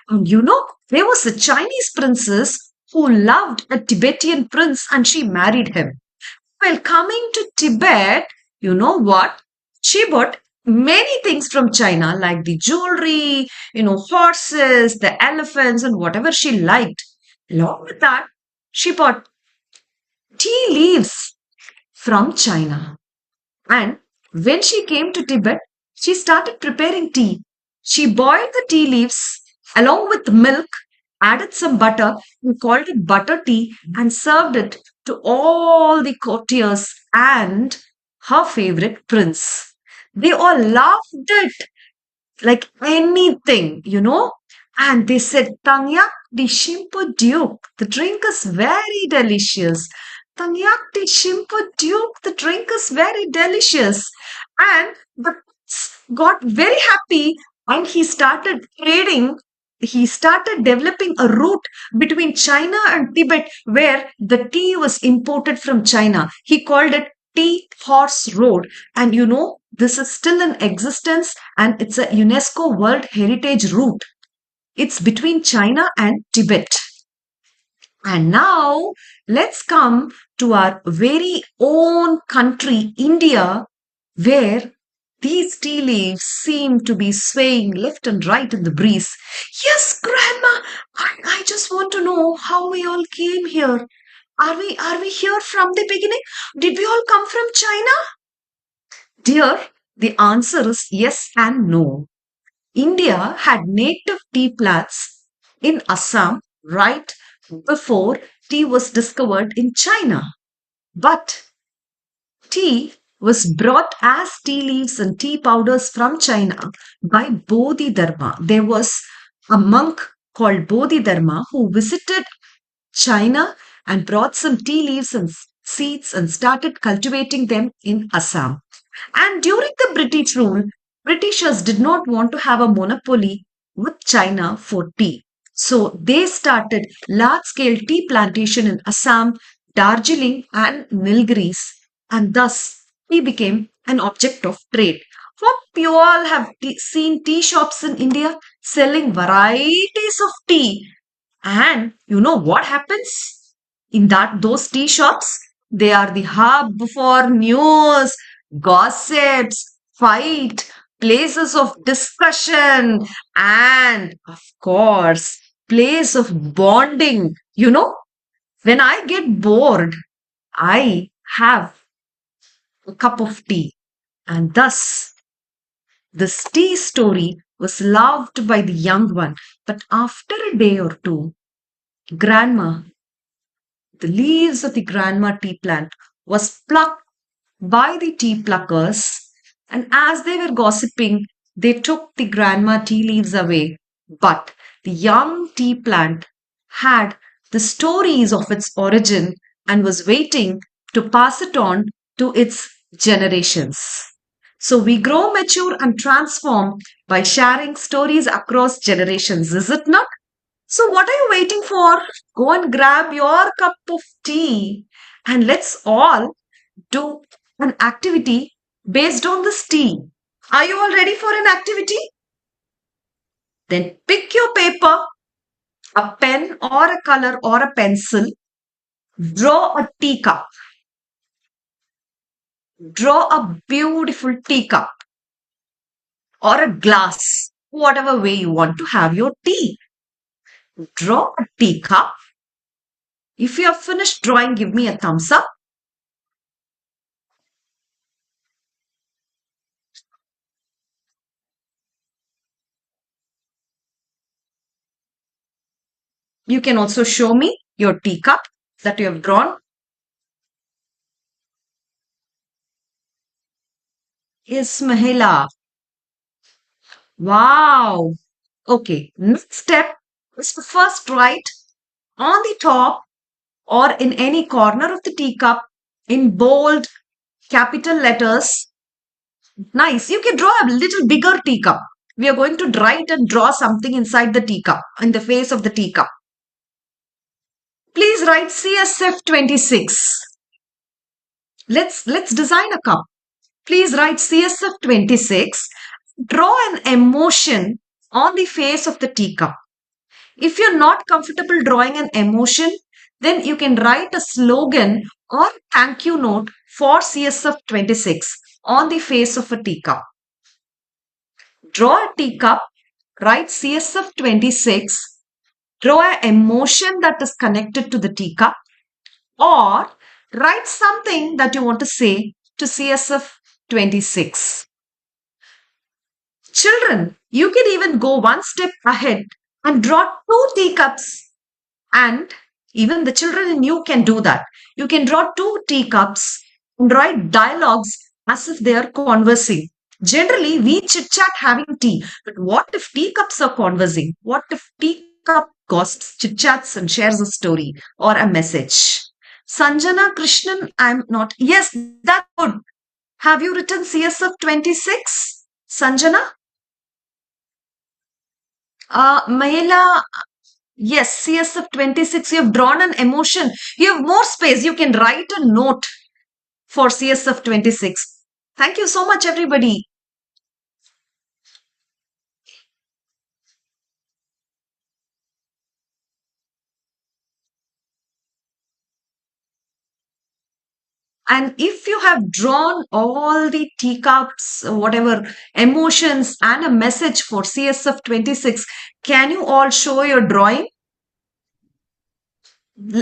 And there was a Chinese princess who loved a Tibetan prince and she married him. Well, coming to Tibet, you know what? She bought many things from China, like the jewelry, horses, the elephants, and whatever she liked. Along with that, she bought tea leaves from China. And when she came to Tibet, she started preparing tea. She boiled the tea leaves along with milk, added some butter, and called it butter tea, and served it to all the courtiers and her favorite prince. They all loved it like anything. And they said, Tangyak di Shimpo Duke, the drink is very delicious. Tangyak di Shimpo Duke, the drink is very delicious. And the prince got very happy and he started developing a route between China and Tibet where the tea was imported from China. He called it Tea Horse Road. And this is still in existence and it's a UNESCO World Heritage Route. It's between China and Tibet. And now let's come to our very own country, India, where these tea leaves seem to be swaying left and right in the breeze. Yes, Grandma, I just want to know how we all came here. Are we here from the beginning? Did we all come from China? Dear, the answer is yes and no. India had native tea plants in Assam right before tea was discovered in China. But tea was brought as tea leaves and tea powders from China by Bodhidharma. There was a monk called Bodhidharma who visited China and brought some tea leaves and seeds and started cultivating them in Assam. And during the British rule, Britishers did not want to have a monopoly with China for tea. So they started large-scale tea plantation in Assam, Darjeeling and Nilgiris, and thus tea became an object of trade. Hope you all have seen tea shops in India selling varieties of tea. And you know what happens in those tea shops? They are the hub for news, gossips, fight, places of discussion, and of course, place of bonding. When I get bored, I have a cup of tea, and thus this tea story was loved by the young one. But after a day or two, grandma, the leaves of the grandma tea plant was plucked by the tea pluckers, and as they were gossiping, they took the grandma tea leaves away. But the young tea plant had the stories of its origin and was waiting to pass it on to its generations. So we grow, mature, and transform by sharing stories across generations, is it not? So, what are you waiting for? Go and grab your cup of tea and let's all do an activity based on this tea. Are you all ready for an activity? Then pick your paper, a pen or a color or a pencil. Draw a teacup. Draw a beautiful teacup or a glass, whatever way you want to have your tea. Draw a teacup. If you have finished drawing, give me a thumbs up. You can also show me your teacup that you have drawn. Yes, Mahila. Wow. Okay, next step is to first write on the top or in any corner of the teacup in bold capital letters. Nice. You can draw a little bigger teacup. We are going to write and draw something inside the teacup, in the face of the teacup. Please write CSF 26. Let's design a cup. Please write CSF 26. Draw an emotion on the face of the teacup. If you're not comfortable drawing an emotion, then you can write a slogan or thank you note for CSF 26 on the face of a teacup. Draw a teacup, write CSF 26, draw an emotion that is connected to the teacup, or write something that you want to say to CSF 26. Children, you can even go one step ahead and draw two teacups, and even the children in you can do that. You can draw two teacups and write dialogues as if they are conversing. Generally, we chit chat having tea, but what if teacups are conversing? What if teacup gossips, chit chats, and shares a story or a message? Sanjana Krishnan, I'm not. Yes, that's good. Have you written CSF 26? Sanjana? Mahela, yes, CSF 26. You have drawn an emotion. You have more space. You can write a note for CSF 26. Thank you so much, everybody. And if you have drawn all the teacups, whatever emotions and a message for CSF 26, can you all show your drawing?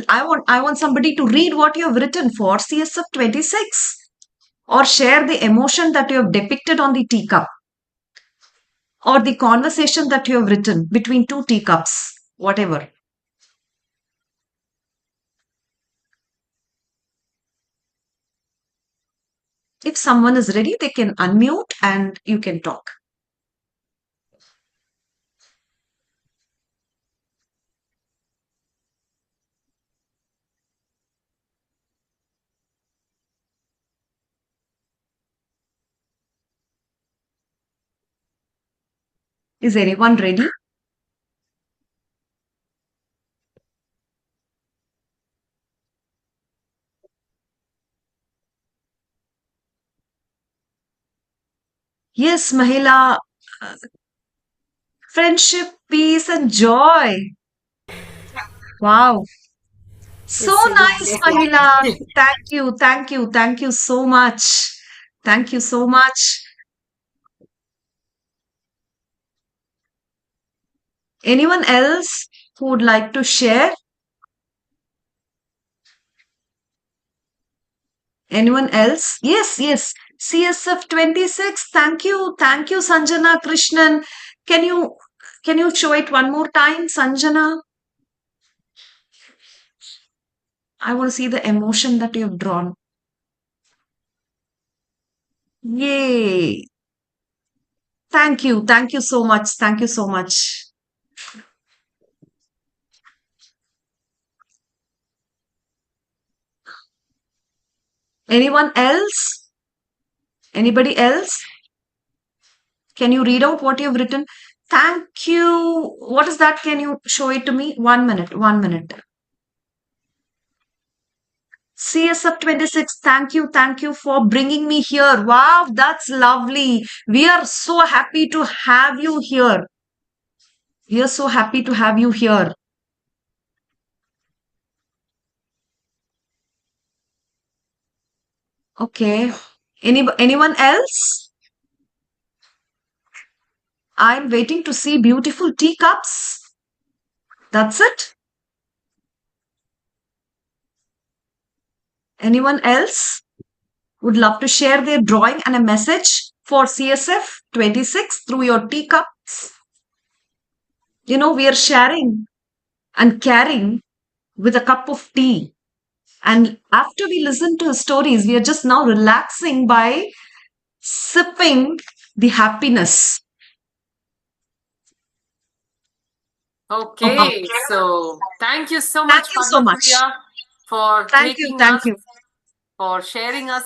I want somebody to read what you have written for CSF 26 or share the emotion that you have depicted on the teacup or the conversation that you have written between two teacups, whatever. If someone is ready, they can unmute and you can talk. Is anyone ready? Yes, Mahila. Friendship, peace, and joy. Wow. So nice, Mahila. Thank you, thank you, thank you so much. Thank you so much. Anyone else who would like to share? Anyone else? Yes, yes. CSF 26. Thank you. Thank you, Sanjana Krishnan. Can you show it one more time, Sanjana? I want to see the emotion that you've drawn. Yay. Thank you. Thank you so much. Thank you so much. Anyone else? Anybody else? Can you read out what you've written? Thank you. What is that? Can you show it to me? 1 minute. 1 minute. CSF 26, thank you. Thank you for bringing me here. Wow, that's lovely. We are so happy to have you here. We are so happy to have you here. Okay. Anyone else? I'm waiting to see beautiful teacups. That's it. Anyone else would love to share their drawing and a message for CSF 26 through your teacups? You know, we are sharing and caring with a cup of tea. And after we listen to stories, we are just now relaxing by sipping the happiness. Okay, so thank you so much, Thank you so much. Padmapriya, for Thank you. taking Thank us, you. for sharing us